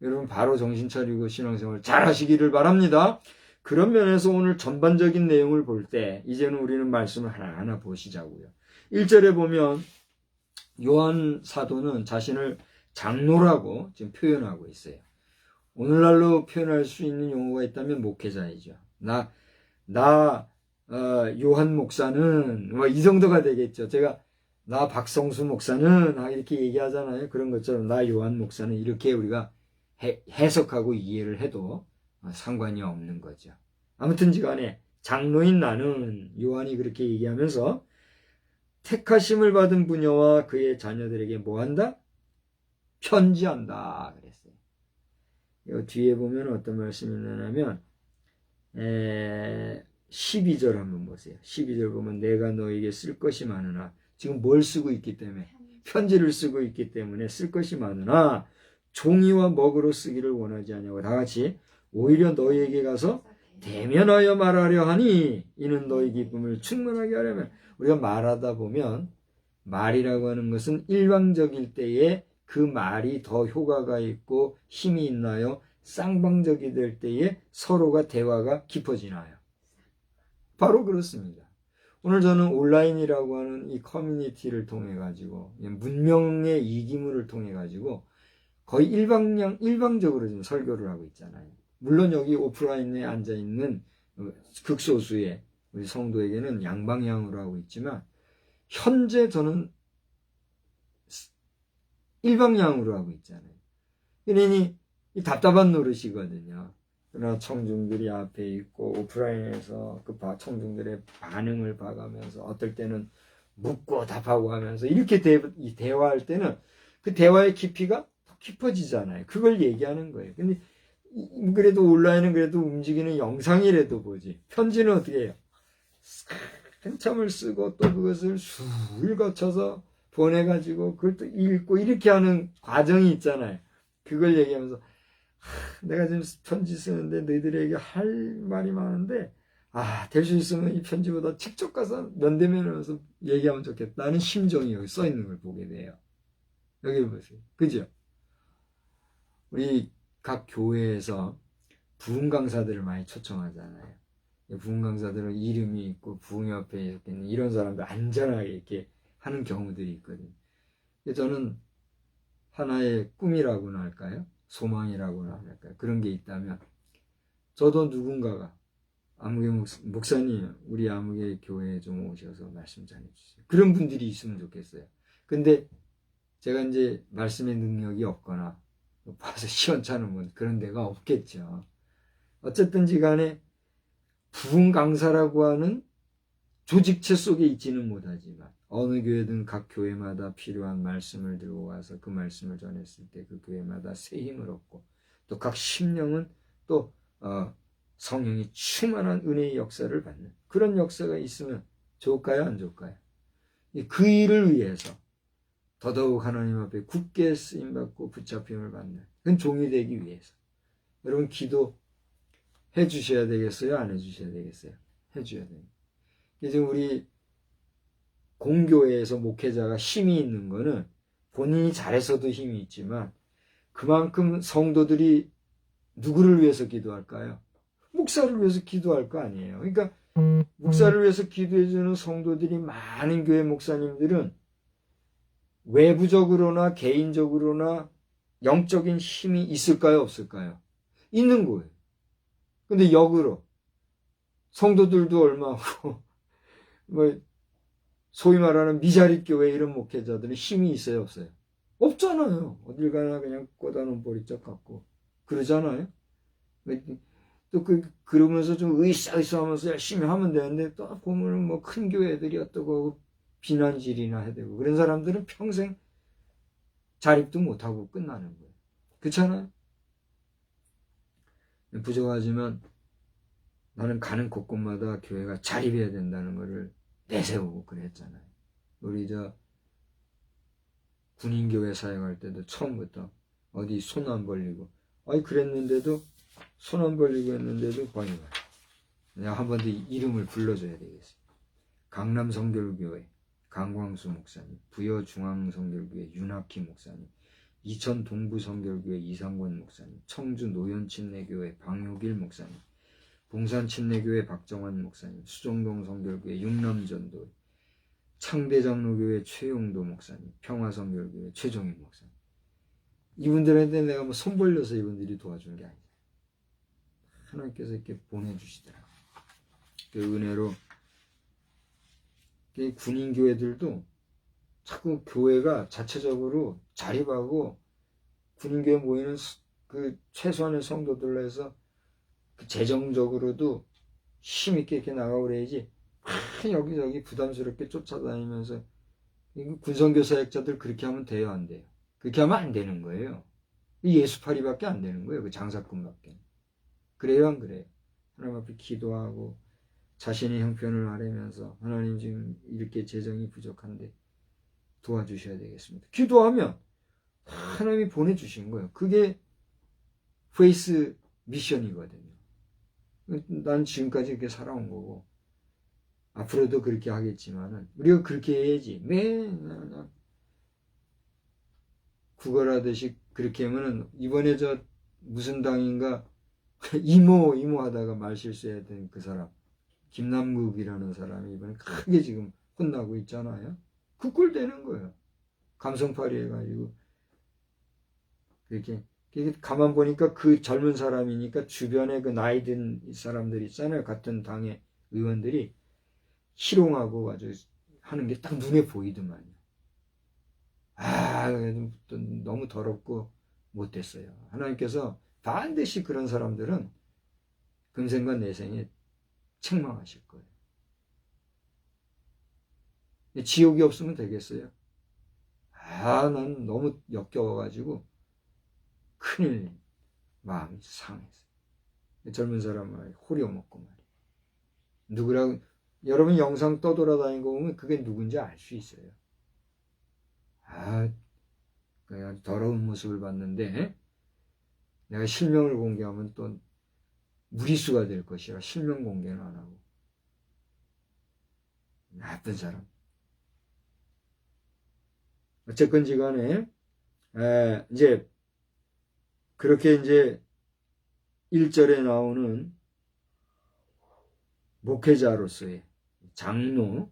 여러분 바로 정신 차리고 신앙생활 잘 하시기를 바랍니다. 그런 면에서 오늘 전반적인 내용을 볼 때 이제는 우리는 말씀을 하나하나 보시자고요. 1절에 보면 요한 사도는 자신을 장로라고 지금 표현하고 있어요. 오늘날로 표현할 수 있는 용어가 있다면 목회자이죠. 요한 목사는 뭐 이 정도가 되겠죠. 제가 나 박성수 목사는 이렇게 얘기하잖아요. 그런 것처럼 나 요한 목사는 이렇게 우리가 해석하고 이해를 해도 상관이 없는 거죠. 아무튼 간에 장로인 나는 요한이 그렇게 얘기하면서 택하심을 받은 부녀와 그의 자녀들에게 뭐한다? 편지한다 그랬어요. 이 뒤에 보면 어떤 말씀이 있냐면 12절 한번 보세요. 12절 보면 내가 너에게 쓸 것이 많으나 지금 뭘 쓰고 있기 때문에 편지를 쓰고 있기 때문에 쓸 것이 많으나 종이와 먹으로 쓰기를 원하지 않냐고. 다 같이 오히려 너희에게 가서 대면하여 말하려 하니 이는 너희 기쁨을 충만하게 하려면. 우리가 말하다 보면 말이라고 하는 것은 일방적일 때에 그 말이 더 효과가 있고 힘이 있나요? 쌍방적이 될 때에 서로가 대화가 깊어지나요? 바로 그렇습니다. 오늘 저는 온라인이라고 하는 이 커뮤니티를 통해 가지고 문명의 이기물을 통해 가지고 거의 일방적으로 지금 설교를 하고 있잖아요. 물론 여기 오프라인에 앉아 있는 극소수의 우리 성도에게는 양방향으로 하고 있지만 현재 저는 일방향으로 하고 있잖아요. 그러니 답답한 노릇이거든요. 그러나 청중들이 앞에 있고 오프라인에서 그 청중들의 반응을 봐가면서 어떨 때는 묻고 답하고 하면서 이렇게 대화할 때는 그 대화의 깊이가 더 깊어지잖아요. 그걸 얘기하는 거예요. 근데 그래도 온라인은 그래도 움직이는 영상이라도 보지. 편지는 어떻게 해요? 한참을 쓰고 또 그것을 수일 거쳐서 보내가지고 그걸 또 읽고 이렇게 하는 과정이 있잖아요. 그걸 얘기하면서 내가 지금 편지 쓰는데 너희들에게 할 말이 많은데 될 수 있으면 이 편지보다 직접 가서 면대면하면서 얘기하면 좋겠다는 심정이 여기 써 있는 걸 보게 돼요. 여기 보세요. 그죠? 우리 각 교회에서 부흥 강사들을 많이 초청하잖아요. 부흥 강사들은 이름이 있고 부흥협회에 있는 이런 사람들 안전하게 이렇게 하는 경우들이 있거든요. 저는 하나의 꿈이라고나 할까요? 소망이라고나 할까요? 그런 게 있다면 저도 누군가가 아무개 목사님 우리 아무개 교회에 좀 오셔서 말씀 전해주세요. 그런 분들이 있으면 좋겠어요. 근데 제가 이제 말씀의 능력이 없거나 봐서 시원찮은 분 그런 데가 없겠죠. 어쨌든지 간에 부흥 강사라고 하는 조직체 속에 있지는 못하지만 어느 교회든 각 교회마다 필요한 말씀을 들고 와서 그 말씀을 전했을 때 그 교회마다 새 힘을 얻고 또 각 심령은 또 성령이 충만한 은혜의 역사를 받는 그런 역사가 있으면 좋을까요? 안 좋을까요? 그 일을 위해서 더더욱 하나님 앞에 굳게 쓰임받고 붙잡힘을 받는 그건 종이 되기 위해서 여러분 기도해 주셔야 되겠어요? 안 해 주셔야 되겠어요? 해 줘야 됩니다. 지금 우리 공교회에서 목회자가 힘이 있는 거는 본인이 잘해서도 힘이 있지만 그만큼 성도들이 누구를 위해서 기도할까요? 목사를 위해서 기도할 거 아니에요. 그러니까 목사를 위해서 기도해주는 성도들이 많은 교회 목사님들은 외부적으로나 개인적으로나 영적인 힘이 있을까요? 없을까요? 있는 거예요. 근데 역으로 성도들도 얼마고 뭐 소위 말하는 미자립 교회 이런 목회자들은 힘이 있어요? 없어요? 없잖아요. 어딜 가나 그냥 꽂아놓은 보리짝 같고 그러잖아요. 또 그러면서 좀 으쌰으쌰 하면서 열심히 하면 되는데 또 보면은 뭐 큰 교회들이 어떠고 비난질이나 해야 되고 그런 사람들은 평생 자립도 못하고 끝나는 거예요. 그렇잖아요? 부족하지만 나는 가는 곳곳마다 교회가 자립해야 된다는 것을 내세우고 그랬잖아요. 우리 군인교회 사역할 때도 처음부터 어디 손 안 벌리고 그랬는데도 손 안 벌리고 했는데도 보니까 내가 한 번 더 이름을 불러줘야 되겠어요. 강남 성결교회 강광수 목사님, 부여 중앙 성결교회 윤학희 목사님, 이천 동부 성결교회 이상권 목사님, 청주 노현 침례교회 방효길 목사님, 봉산 침례교회 박정환 목사님, 수정동 성결교회 육남전도, 창대장로교회 최용도 목사님, 평화성결교회 최종인 목사님. 이분들한테 내가 뭐 손 벌려서 이분들이 도와준 게 아니에요. 하나님께서 이렇게 보내주시더라고요. 그 은혜로 군인교회들도 자꾸 교회가 자체적으로 자립하고 군인교회 모이는 그 최소한의 성도들로 해서 그 재정적으로도 힘있게 이렇게 나가고 그래야지 여기저기 부담스럽게 쫓아다니면서 군성교 사역자들 그렇게 하면 돼요? 안 돼요? 그렇게 하면 안 되는 거예요. 예수파리밖에 안 되는 거예요. 그 장사꾼밖에. 그래요? 안 그래요? 하나님 앞에 기도하고 자신의 형편을 아뢰면서 하나님 지금 이렇게 재정이 부족한데 도와주셔야 되겠습니다. 기도하면 하나님이 보내주신 거예요. 그게 페이스 미션이거든요. 난 지금까지 그렇게 살아온 거고 앞으로도 그렇게 하겠지만은 우리가 그렇게 해야지 맨날 구걸하듯이 그렇게 하면은 이번에 무슨 당인가 이모 하다가 말 실수했던 그 사람 김남국이라는 사람이 이번에 크게 지금 혼나고 있잖아요. 그 꼴 되는 거예요. 감성팔이 해가지고 그렇게 가만 보니까 그 젊은 사람이니까 주변에 그 나이 든 사람들 있잖아요. 같은 당의 의원들이 희롱하고 아주 하는 게 딱 눈에 보이더만요. 너무 더럽고 못됐어요. 하나님께서 반드시 그런 사람들은 금생과 내생에 책망하실 거예요. 지옥이 없으면 되겠어요? 난 너무 역겨워가지고 큰일 마음이 상했어요. 젊은 사람을 호려먹고 말이에요. 누구라고 여러분 영상 떠돌아다니는 거 보면 그게 누군지 알 수 있어요. 그냥 더러운 모습을 봤는데 내가 실명을 공개하면 또 무리수가 될 것이라 실명 공개는 안 하고 나쁜 사람. 어쨌건지 간에 이제 그렇게 이제 1절에 나오는 목회자로서의 장로라는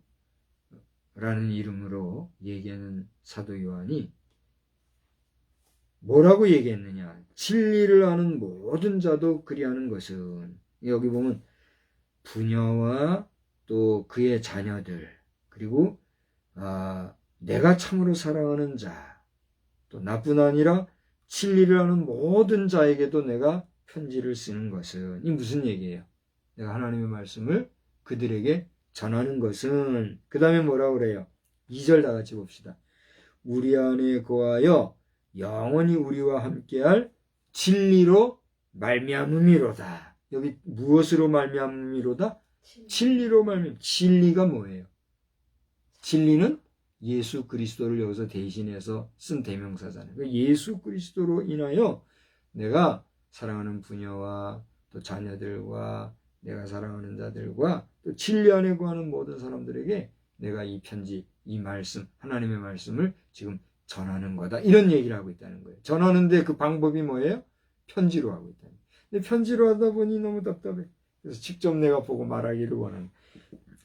이름으로 얘기하는 사도 요한이 뭐라고 얘기했느냐? 진리를 아는 모든 자도 그리하는 것은 여기 보면 부녀와 또 그의 자녀들 그리고 내가 참으로 사랑하는 자 또 나뿐 아니라 진리를 아는 모든 자에게도 내가 편지를 쓰는 것은 이 무슨 얘기예요? 내가 하나님의 말씀을 그들에게 전하는 것은 그 다음에 뭐라고 그래요? 2절 다 같이 봅시다. 우리 안에 거하여 영원히 우리와 함께할 진리로 말미암음이로다. 여기 무엇으로 말미암음이로다? 진리로 말미암음. 진리가 뭐예요? 진리는 예수 그리스도를 여기서 대신해서 쓴 대명사잖아요. 예수 그리스도로 인하여 내가 사랑하는 부녀와 또 자녀들과 내가 사랑하는 자들과 또 진리 안에 거하는 모든 사람들에게 내가 이 편지, 이 말씀, 하나님의 말씀을 지금 전하는 거다. 이런 얘기를 하고 있다는 거예요. 전하는데 그 방법이 뭐예요? 편지로 하고 있다는 거예요. 근데 편지로 하다 보니 너무 답답해. 그래서 직접 내가 보고 말하기를 원하는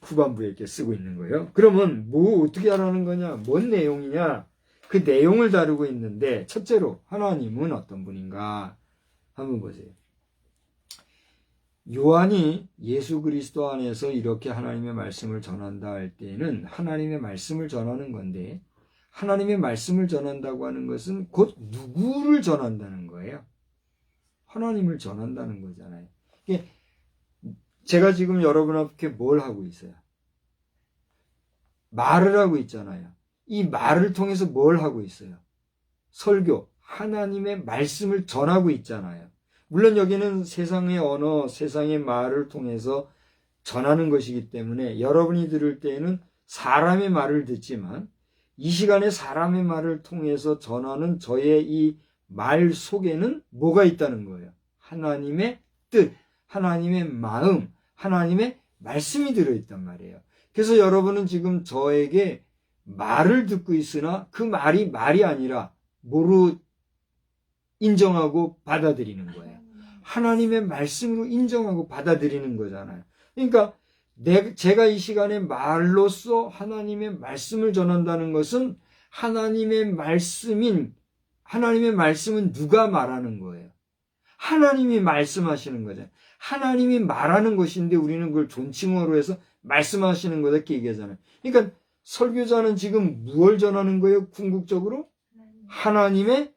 후반부에 이렇게 쓰고 있는 거예요. 그러면 뭐 어떻게 하라는 거냐? 뭔 내용이냐? 그 내용을 다루고 있는데 첫째로 하나님은 어떤 분인가? 한번 보세요. 요한이 예수 그리스도 안에서 이렇게 하나님의 말씀을 전한다 할 때에는 하나님의 말씀을 전하는 건데 하나님의 말씀을 전한다고 하는 것은 곧 누구를 전한다는 거예요? 하나님을 전한다는 거잖아요. 제가 지금 여러분 앞에 뭘 하고 있어요? 말을 하고 있잖아요. 이 말을 통해서 뭘 하고 있어요? 설교, 하나님의 말씀을 전하고 있잖아요. 물론 여기는 세상의 언어, 세상의 말을 통해서 전하는 것이기 때문에 여러분이 들을 때에는 사람의 말을 듣지만 이 시간에 사람의 말을 통해서 전하는 저의 이 말 속에는 뭐가 있다는 거예요? 하나님의 뜻, 하나님의 마음, 하나님의 말씀이 들어있단 말이에요. 그래서 여러분은 지금 저에게 말을 듣고 있으나 그 말이 말이 아니라 뭐로 인정하고 받아들이는 거예요. 하나님의 말씀으로 인정하고 받아들이는 거잖아요. 그러니까 제가 이 시간에 말로써 하나님의 말씀을 전한다는 것은 하나님의 말씀은 누가 말하는 거예요? 하나님이 말씀하시는 거잖아요. 하나님이 말하는 것인데 우리는 그걸 존칭어로 해서 말씀하시는 거다 이렇게 얘기하잖아요. 그러니까 설교자는 지금 무엇을 전하는 거예요? 궁극적으로 하나님의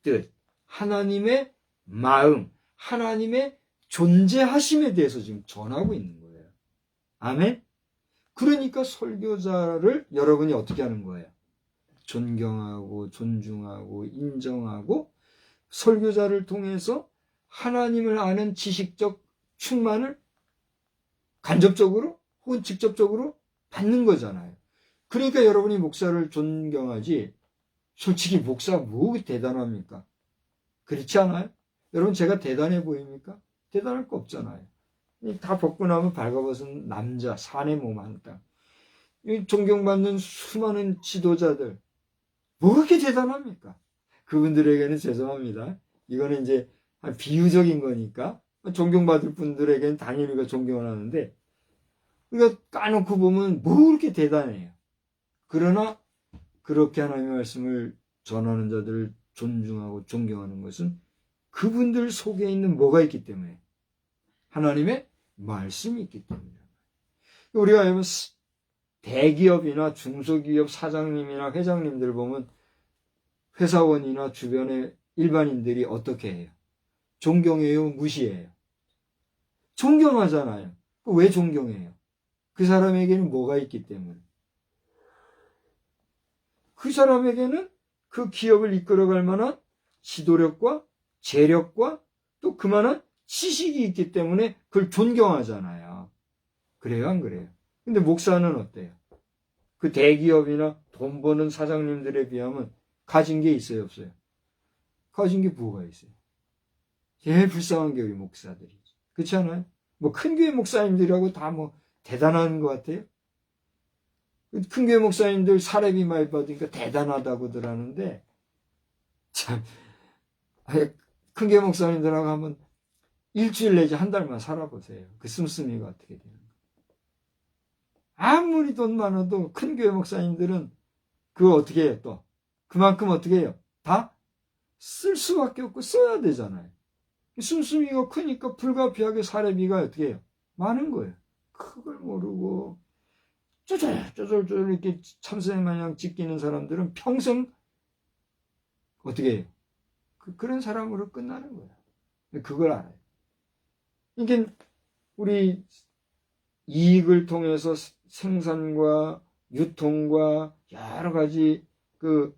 뜻, 하나님의 마음, 하나님의 존재하심에 대해서 지금 전하고 있는 거예요. 아멘? 그러니까 설교자를 여러분이 어떻게 하는 거예요? 존경하고 존중하고 인정하고 설교자를 통해서 하나님을 아는 지식적 충만을 간접적으로 혹은 직접적으로 받는 거잖아요. 그러니까 여러분이 목사를 존경하지 솔직히 목사 뭐 대단합니까? 그렇지 않아요? 여러분 제가 대단해 보입니까? 대단할 거 없잖아요. 다 벗고 나면 발가벗은 남자, 산의 몸 한 땅. 존경받는 수많은 지도자들 뭐 그렇게 대단합니까? 그분들에게는 죄송합니다. 이거는 이제 비유적인 거니까 존경받을 분들에게는 당연히 우리가 존경을 하는데 우리가 까놓고 보면 뭐 그렇게 대단해요. 그러나 그렇게 하나님의 말씀을 전하는 자들을 존중하고 존경하는 것은 그분들 속에 있는 뭐가 있기 때문에 하나님의 말씀이 있기 때문이에요. 우리가 여러분 대기업이나 중소기업 사장님이나 회장님들 보면 회사원이나 주변의 일반인들이 어떻게 해요? 존경해요? 무시해요? 존경하잖아요. 왜 존경해요? 그 사람에게는 뭐가 있기 때문에. 그 사람에게는 그 기업을 이끌어갈 만한 지도력과 재력과 또 그만한 지식이 있기 때문에 그걸 존경하잖아요. 그래요? 안 그래요? 근데 목사는 어때요? 그 대기업이나 돈 버는 사장님들에 비하면 가진 게 있어요? 없어요? 가진 게 뭐가 있어요? 제일 불쌍한 게 우리 목사들이죠. 그렇지 않아요? 뭐 큰 교회 목사님들이라고 다 뭐 대단한 것 같아요? 큰 교회 목사님들 사례비 많이 받으니까 대단하다고들 하는데 참 큰 교회 목사님들하고 한번 일주일 내지 한 달만 살아보세요. 그 씀씀이가 어떻게 되는 거예요. 아무리 돈 많아도 큰 교회 목사님들은 그거 어떻게 해요 또? 그만큼 어떻게 해요? 다 쓸 수밖에 없고 써야 되잖아요. 씀씀이가 크니까 불가피하게 사례비가 어떻게 해요? 많은 거예요. 그걸 모르고 쪼절쪼절 이렇게 참새 마냥 찢기는 사람들은 평생 어떻게 해요? 그런 사람으로 끝나는 거예요. 그걸 알아요. 그러니까 우리 이익을 통해서 생산과 유통과 여러 가지 그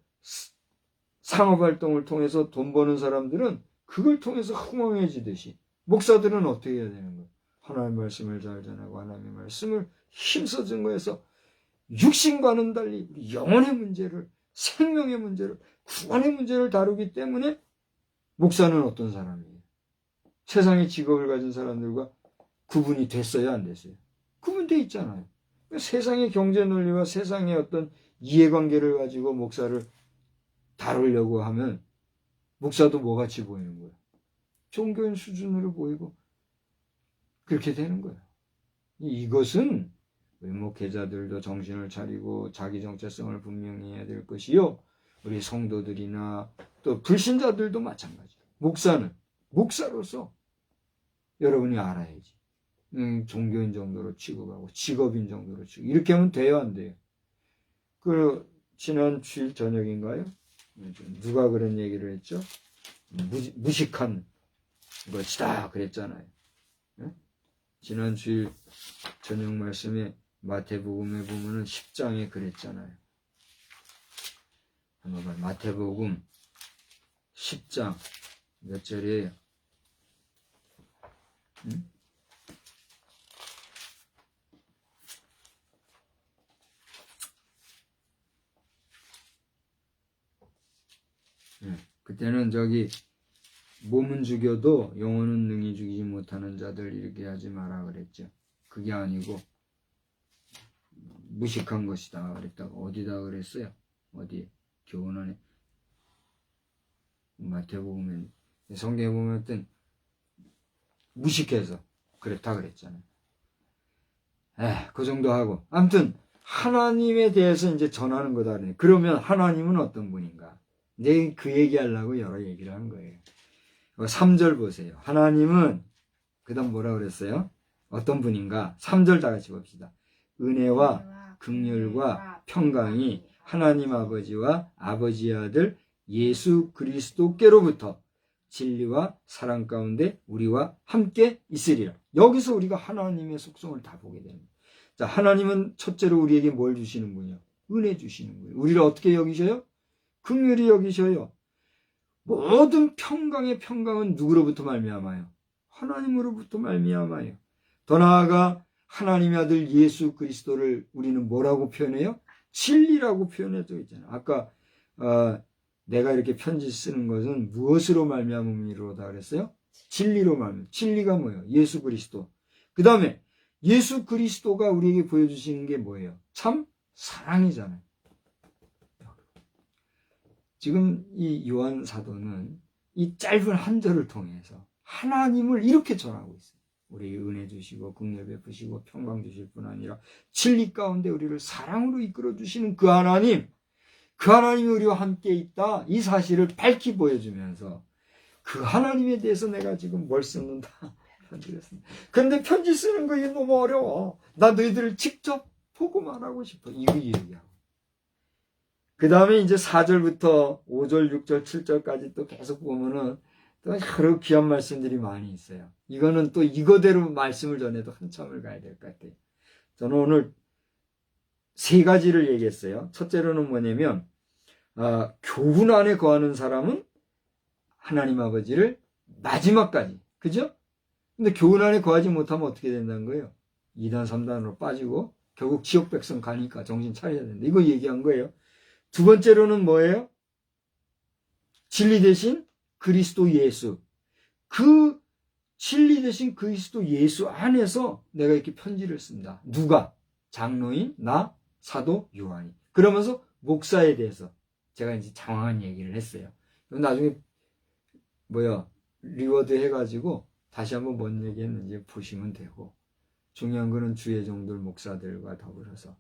상업활동을 통해서 돈 버는 사람들은 그걸 통해서 흥황해지듯이 목사들은 어떻게 해야 되는 거예요? 하나님의 말씀을 잘 전하고 하나님의 말씀을 힘써 증거해서 육신과는 달리 우리 영혼의 문제를, 생명의 문제를, 구원의 문제를 다루기 때문에 목사는 어떤 사람이에요? 세상의 직업을 가진 사람들과 구분이 됐어요? 안 됐어요? 구분돼 있잖아요. 세상의 경제 논리와 세상의 어떤 이해관계를 가지고 목사를 다루려고 하면 목사도 뭐같이 보이는 거예요? 종교인 수준으로 보이고 그렇게 되는 거예요. 이것은 목회자들도 정신을 차리고 자기 정체성을 분명히 해야 될 것이요. 우리 성도들이나 또 불신자들도 마찬가지예요. 목사는 목사로서 여러분이 알아야지. 종교인 정도로 취급하고 직업인 정도로 취급. 이렇게 하면 돼요, 안 돼요? 지난 주일 저녁인가요? 누가 그런 얘기를 했죠? 무식한 것이다 그랬잖아요. 지난 주일 저녁 말씀에 마태복음에 보면은 10장에 그랬잖아요. 한번 봐요. 마태복음 10장 몇 절이에요? 그때는 몸은 죽여도 영혼은 능히 죽이지 못하는 자들 이렇게 하지 마라 그랬죠. 그게 아니고 무식한 것이다 그랬다고. 어디다 그랬어요? 어디? 교훈 안에 마태복음에 성경에 보면 무식해서 그렇다 그랬잖아요. 그 정도 하고 아무튼 하나님에 대해서 이제 전하는 거다 그래. 그러면 하나님은 어떤 분인가? 이제 그 얘기하려고 여러 얘기를 한 거예요. 3절 보세요. 하나님은 그 다음 뭐라 그랬어요? 어떤 분인가? 3절 다 같이 봅시다. 은혜와 긍휼과 평강이 하나님 아버지와 아버지의 아들 예수 그리스도께로부터 진리와 사랑 가운데 우리와 함께 있으리라. 여기서 우리가 하나님의 속성을 다 보게 됩니다. 자, 하나님은 첫째로 우리에게 뭘 주시는 분이요? 은혜 주시는 거예요. 우리를 어떻게 여기셔요? 긍휼히 여기셔요. 모든 평강의 평강은 누구로부터 말미암아요? 하나님으로부터 말미암아요. 더 나아가 하나님의 아들 예수 그리스도를 우리는 뭐라고 표현해요? 진리라고 표현해져 있잖아요. 아까 내가 이렇게 편지 쓰는 것은 무엇으로 말미암음이로다 그랬어요? 진리로 말미암음. 진리가 뭐예요? 예수 그리스도. 그 다음에 예수 그리스도가 우리에게 보여주시는 게 뭐예요? 참 사랑이잖아요. 지금 이 요한 사도는 이 짧은 한 절을 통해서 하나님을 이렇게 전하고 있어요. 우리에게 은혜 주시고 긍휼 베푸시고 평강 주실 뿐 아니라 진리 가운데 우리를 사랑으로 이끌어 주시는 그 하나님, 그 하나님이 우리와 함께 있다, 이 사실을 밝히 보여주면서 그 하나님에 대해서 내가 지금 뭘 썼는다 편지를 씁니다. 그런데 편지 쓰는 거 이게 너무 어려워. 나 너희들을 직접 보고 말하고 싶어. 이거 얘기하고. 그 다음에 이제 4절부터 5절, 6절, 7절까지 또 계속 보면은 또 여러 귀한 말씀들이 많이 있어요. 이거는 또 이거대로 말씀을 전해도 한참을 가야 될 것 같아요. 저는 오늘 3가지를 얘기했어요. 첫째로는 뭐냐면, 교훈 안에 거하는 사람은 하나님 아버지를 마지막까지, 그죠? 근데 교훈 안에 거하지 못하면 어떻게 된다는 거예요? 2단, 3단으로 빠지고 결국 지옥 백성 가니까 정신 차려야 된다. 이거 얘기한 거예요. 두 번째로는 뭐예요? 진리 대신 그리스도 예수. 그 진리 대신 그리스도 예수 안에서 내가 이렇게 편지를 쓴다. 누가? 장로인, 나, 사도, 요한이. 그러면서 목사에 대해서 제가 이제 장황한 얘기를 했어요. 나중에 리워드 해가지고 다시 한번 뭔 얘기했는지 보시면 되고, 중요한 거는 주의 종들 목사들과 더불어서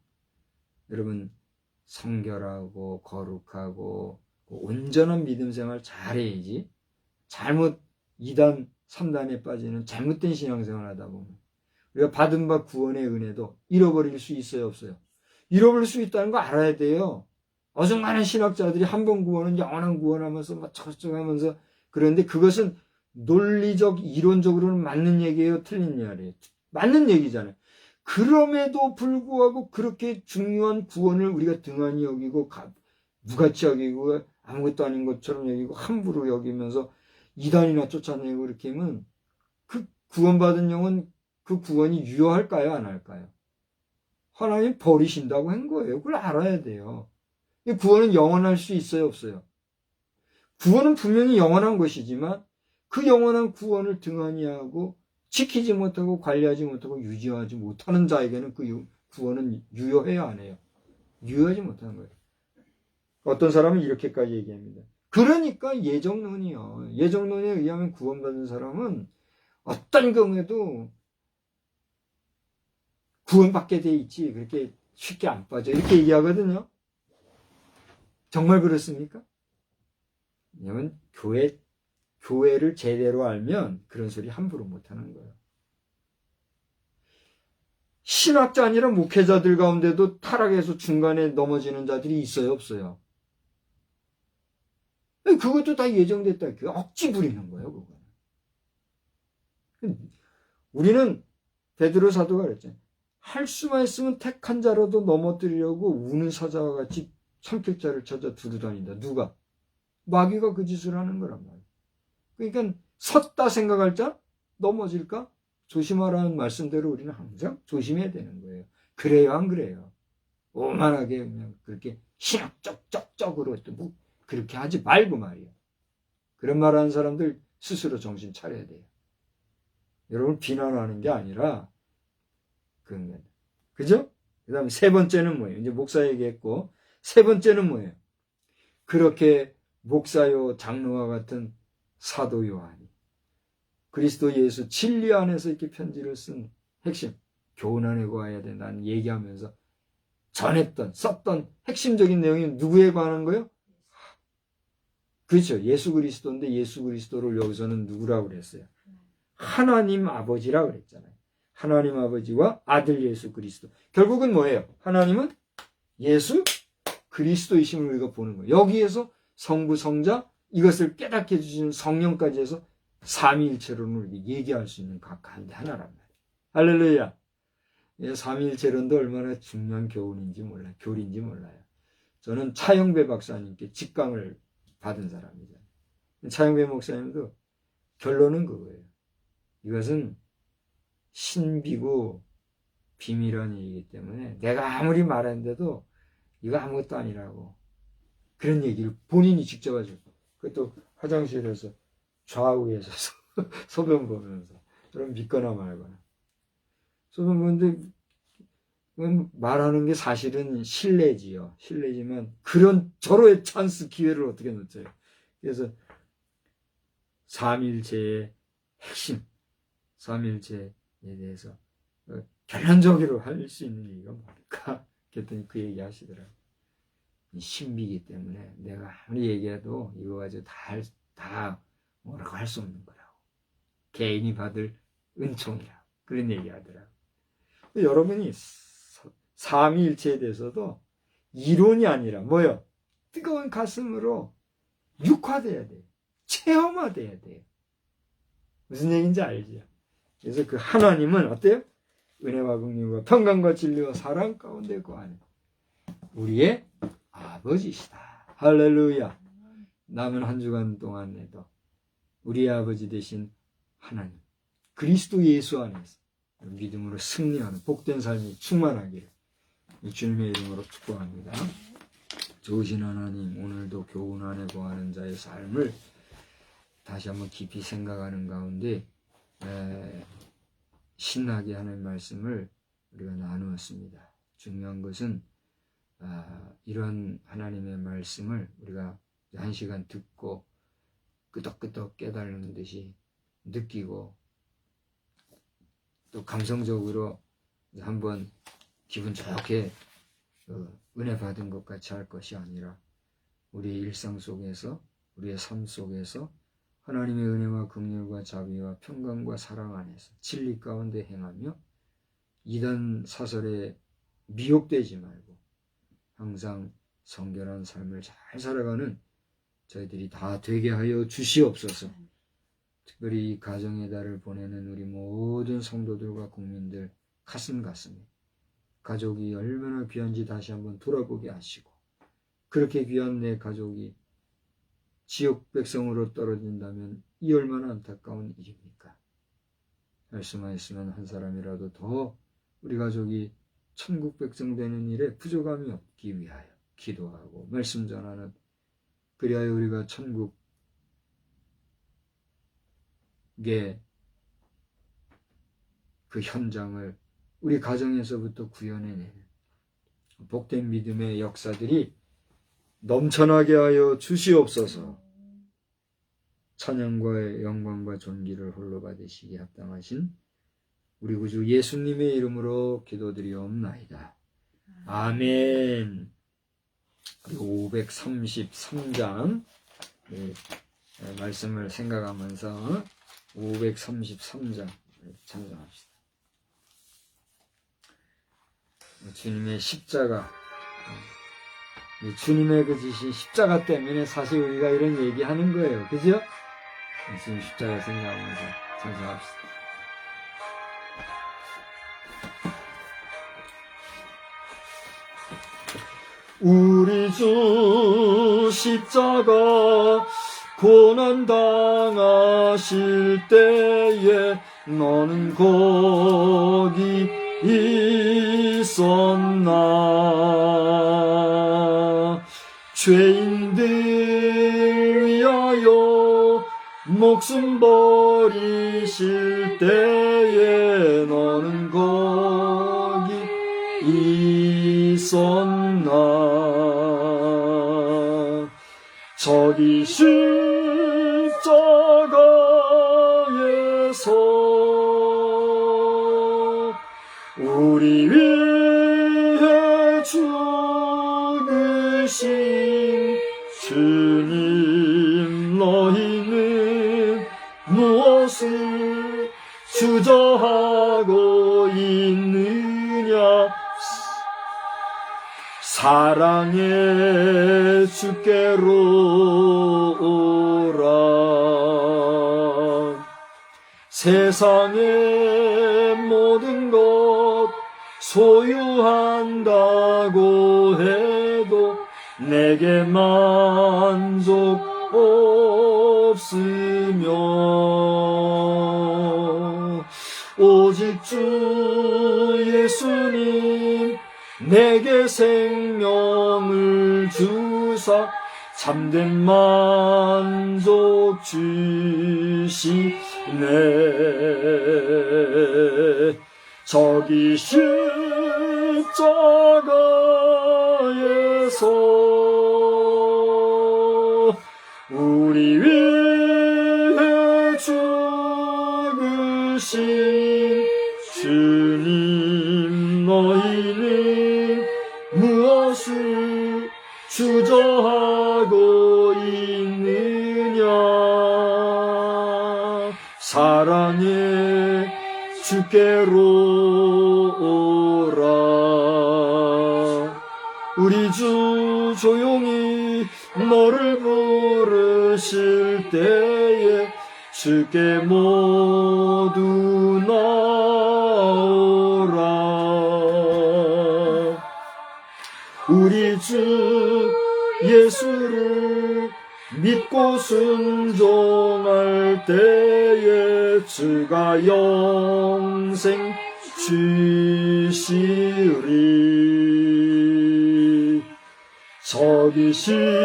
여러분 성결하고 거룩하고 온전한 믿음 생활 잘해야지. 잘못 2단, 3단에 빠지는 잘못된 신앙생활 하다 보면 우리가 받은 바 구원의 은혜도 잃어버릴 수 있어요, 없어요? 잃어버릴 수 있다는 거 알아야 돼요. 어중간한 신학자들이 한 번 구원은 영원한 구원하면서 막 철저하면서 그런데 그것은 논리적, 이론적으로는 맞는 얘기예요, 틀린 얘기예요? 맞는 얘기잖아요. 그럼에도 불구하고 그렇게 중요한 구원을 우리가 등한히 여기고 무가치 여기고 아무것도 아닌 것처럼 여기고 함부로 여기면서 이단이나 쫓아내고 이렇게 하면 그 구원받은 영은 그 구원이 유효할까요? 안 할까요? 하나님 버리신다고 한 거예요. 그걸 알아야 돼요. 구원은 영원할 수 있어요, 없어요? 구원은 분명히 영원한 것이지만 그 영원한 구원을 등한히 하고 지키지 못하고 관리하지 못하고 유지하지 못하는 자에게는 그 구원은 유효해야 안 해요? 유효하지 못하는 거예요. 어떤 사람은 이렇게까지 얘기합니다. 그러니까 예정론이요. 예정론에 의하면 구원받은 사람은 어떤 경우에도 구원받게 돼 있지 그렇게 쉽게 안 빠져. 이렇게 얘기하거든요. 정말 그렇습니까? 왜냐면 교회를 제대로 알면 그런 소리 함부로 못하는 거예요. 신학자 아니라 목회자들 가운데도 타락해서 중간에 넘어지는 자들이 있어요, 없어요? 그것도 다 예정됐다. 그 억지 부리는 거예요, 그거는. 우리는 베드로 사도가 그랬잖아요. 할 수만 있으면 택한 자라도 넘어뜨리려고 우는 사자와 같이 선택자를 찾아 두루다닌다. 누가? 마귀가 그 짓을 하는 거란 말이에요. 그러니까 섰다 생각할 자 넘어질까? 조심하라는 말씀대로 우리는 항상 조심해야 되는 거예요. 그래요, 안 그래요? 오만하게 그냥 그렇게 신학적으로 뭐 그렇게 하지 말고 말이에요. 그런 말 하는 사람들 스스로 정신 차려야 돼요. 여러분 비난하는 게 아니라 그런 거예요. 그죠? 그 다음에 세 번째는 뭐예요? 이제 목사 얘기했고 세 번째는 뭐예요? 그렇게 목사요 장로와 같은 사도 요한이 그리스도 예수 진리 안에서 이렇게 편지를 쓴 핵심 교훈안에 관해야 된다는 얘기하면서 전했던 썼던 핵심적인 내용이 누구에 관한 거예요? 그렇죠. 예수 그리스도인데 예수 그리스도를 여기서는 누구라고 그랬어요? 하나님 아버지라고 그랬잖아요. 하나님 아버지와 아들 예수 그리스도. 결국은 뭐예요? 하나님은 예수 그리스도이심을 우리가 보는 거예요. 여기에서 성부 성자 이것을 깨닫게 해주시는 성령까지 해서 삼위일체론을 얘기할 수 있는 각 가운데 하나란 말이에요. 할렐루야. 삼위일체론도 얼마나 중요한 교훈인지 몰라요. 교리인지 몰라요. 저는 차영배 박사님께 직강을 받은 사람이죠. 차영배 목사님도 결론은 그거예요. 이것은 신비고 비밀한 얘기이기 때문에 내가 아무리 말했는데도 이거 아무것도 아니라고 그런 얘기를 본인이 직접 하죠. 그것도 화장실에서 좌우에서 소변 보면서 그럼 믿거나 말거나 소변 보는데 말하는 게 사실은 실례지요. 실례지만 그런 절호의 찬스 기회를 어떻게 놓쳐요. 그래서 삼일체의 핵심 삼일체에 대해서 결론적으로 할 수 있는 얘기가 뭘까? 그랬더니 그 얘기 하시더라고요. 신비이기 때문에 내가 아무리 얘기해도 이거 가지고 다 뭐라고 할 수 없는 거라고. 개인이 받을 은총이라고. 그런 얘기 하더라고요. 여러분이 삼위일체에 대해서도 이론이 아니라 뭐요? 뜨거운 가슴으로 육화돼야 돼요. 체험화돼야 돼요. 무슨 얘기인지 알죠? 그래서 그 하나님은 어때요? 은혜와 긍휼과 평강과 진리와 사랑 가운데 거하는 우리의 아버지시다. 할렐루야. 남은 한 주간 동안에도 우리의 아버지 되신 하나님 그리스도 예수 안에서 믿음으로 승리하는 복된 삶이 충만하기를 주님의 이름으로 축복합니다. 좋으신 하나님 오늘도 교훈 안에 거하는 자의 삶을 다시 한번 깊이 생각하는 가운데 신나게 하는 말씀을 우리가 나누었습니다. 중요한 것은 이런 하나님의 말씀을 우리가 한 시간 듣고 끄덕끄덕 깨달는 듯이 느끼고 또 감성적으로 한번 기분 좋게 은혜 받은 것 같이 할 것이 아니라 우리의 일상 속에서 우리의 삶 속에서 하나님의 은혜와 긍휼과 자비와 평강과 사랑 안에서 진리 가운데 행하며 이단 사설에 미혹되지 말고 항상 성결한 삶을 잘 살아가는 저희들이 다 되게 하여 주시옵소서. 특별히 이 가정의 달을 보내는 우리 모든 성도들과 국민들 가슴 가족이 얼마나 귀한지 다시 한번 돌아보게 하시고 그렇게 귀한 내 가족이 지옥 백성으로 떨어진다면 이 얼마나 안타까운 일입니까? 말씀하였으면 한 사람이라도 더 우리 가족이 천국 백성 되는 일에 부족함이 없기 위하여 기도하고 말씀 전하는 그리하여 우리가 천국의 그 현장을 우리 가정에서부터 구현해내는 복된 믿음의 역사들이 넘쳐나게 하여 주시옵소서. 찬양과 영광과 존귀를 홀로 받으시기에 합당하신 우리 구주 예수님의 이름으로 기도드리옵나이다. 아멘. 533장 말씀을 생각하면서 533장 찬송합시다. 주님의 십자가, 주님의 그 지신 십자가 때문에 사실 우리가 이런 얘기하는 거예요. 그죠? 주님 십자가 생각하면서 찬송합시다. 우리 주 십자가 고난 당하실 때에 너는 거기 있었나. 죄인들 위하여 목숨 버리실 때에 너는 거기 있었나. 저기 십자가에서 우리 위해 죽으신 주님, 너희는 무엇을 주저하고 있느냐. 사랑의 주께로 오라. 세상의 모든 것 소유한다고 해도 내게 만족 없으며 오직 주 예수님 내게 생명을 주사 참된 만족 주시네. 저기 십자가에서 우리 위해 죽으신 주님, 너희는 무엇을 주저하고 있느냐. 사랑의 주께로 오라. 우리 주 조용히 너를 부르실 때에 주께 모두 나오라. 우리 주 예수를 믿고 순종할 때에 주가 영생 주시리. 저기 십자가에서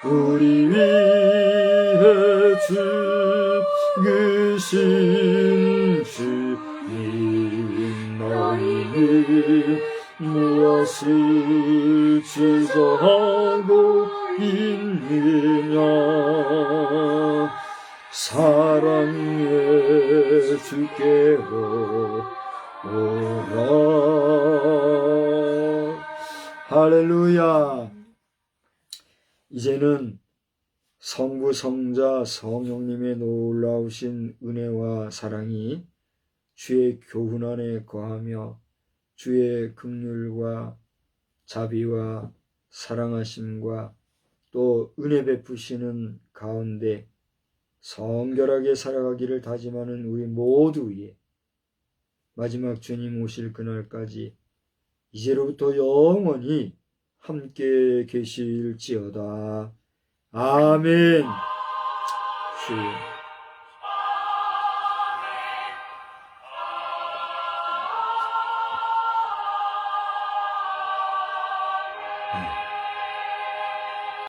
우리 위해 죽으신 주님, 너희는 무엇을 주저하고 있느냐. 사랑의 주께로 오라. 할렐루야. 이제는 성부, 성자, 성령님의 놀라우신 은혜와 사랑이 주의 교훈 안에 거하며 주의 긍휼과 자비와 사랑하심과 또 은혜 베푸시는 가운데 성결하게 살아가기를 다짐하는 우리 모두 위에 마지막 주님 오실 그날까지 이제로부터 영원히 함께 계실지어다. 아멘. 주여.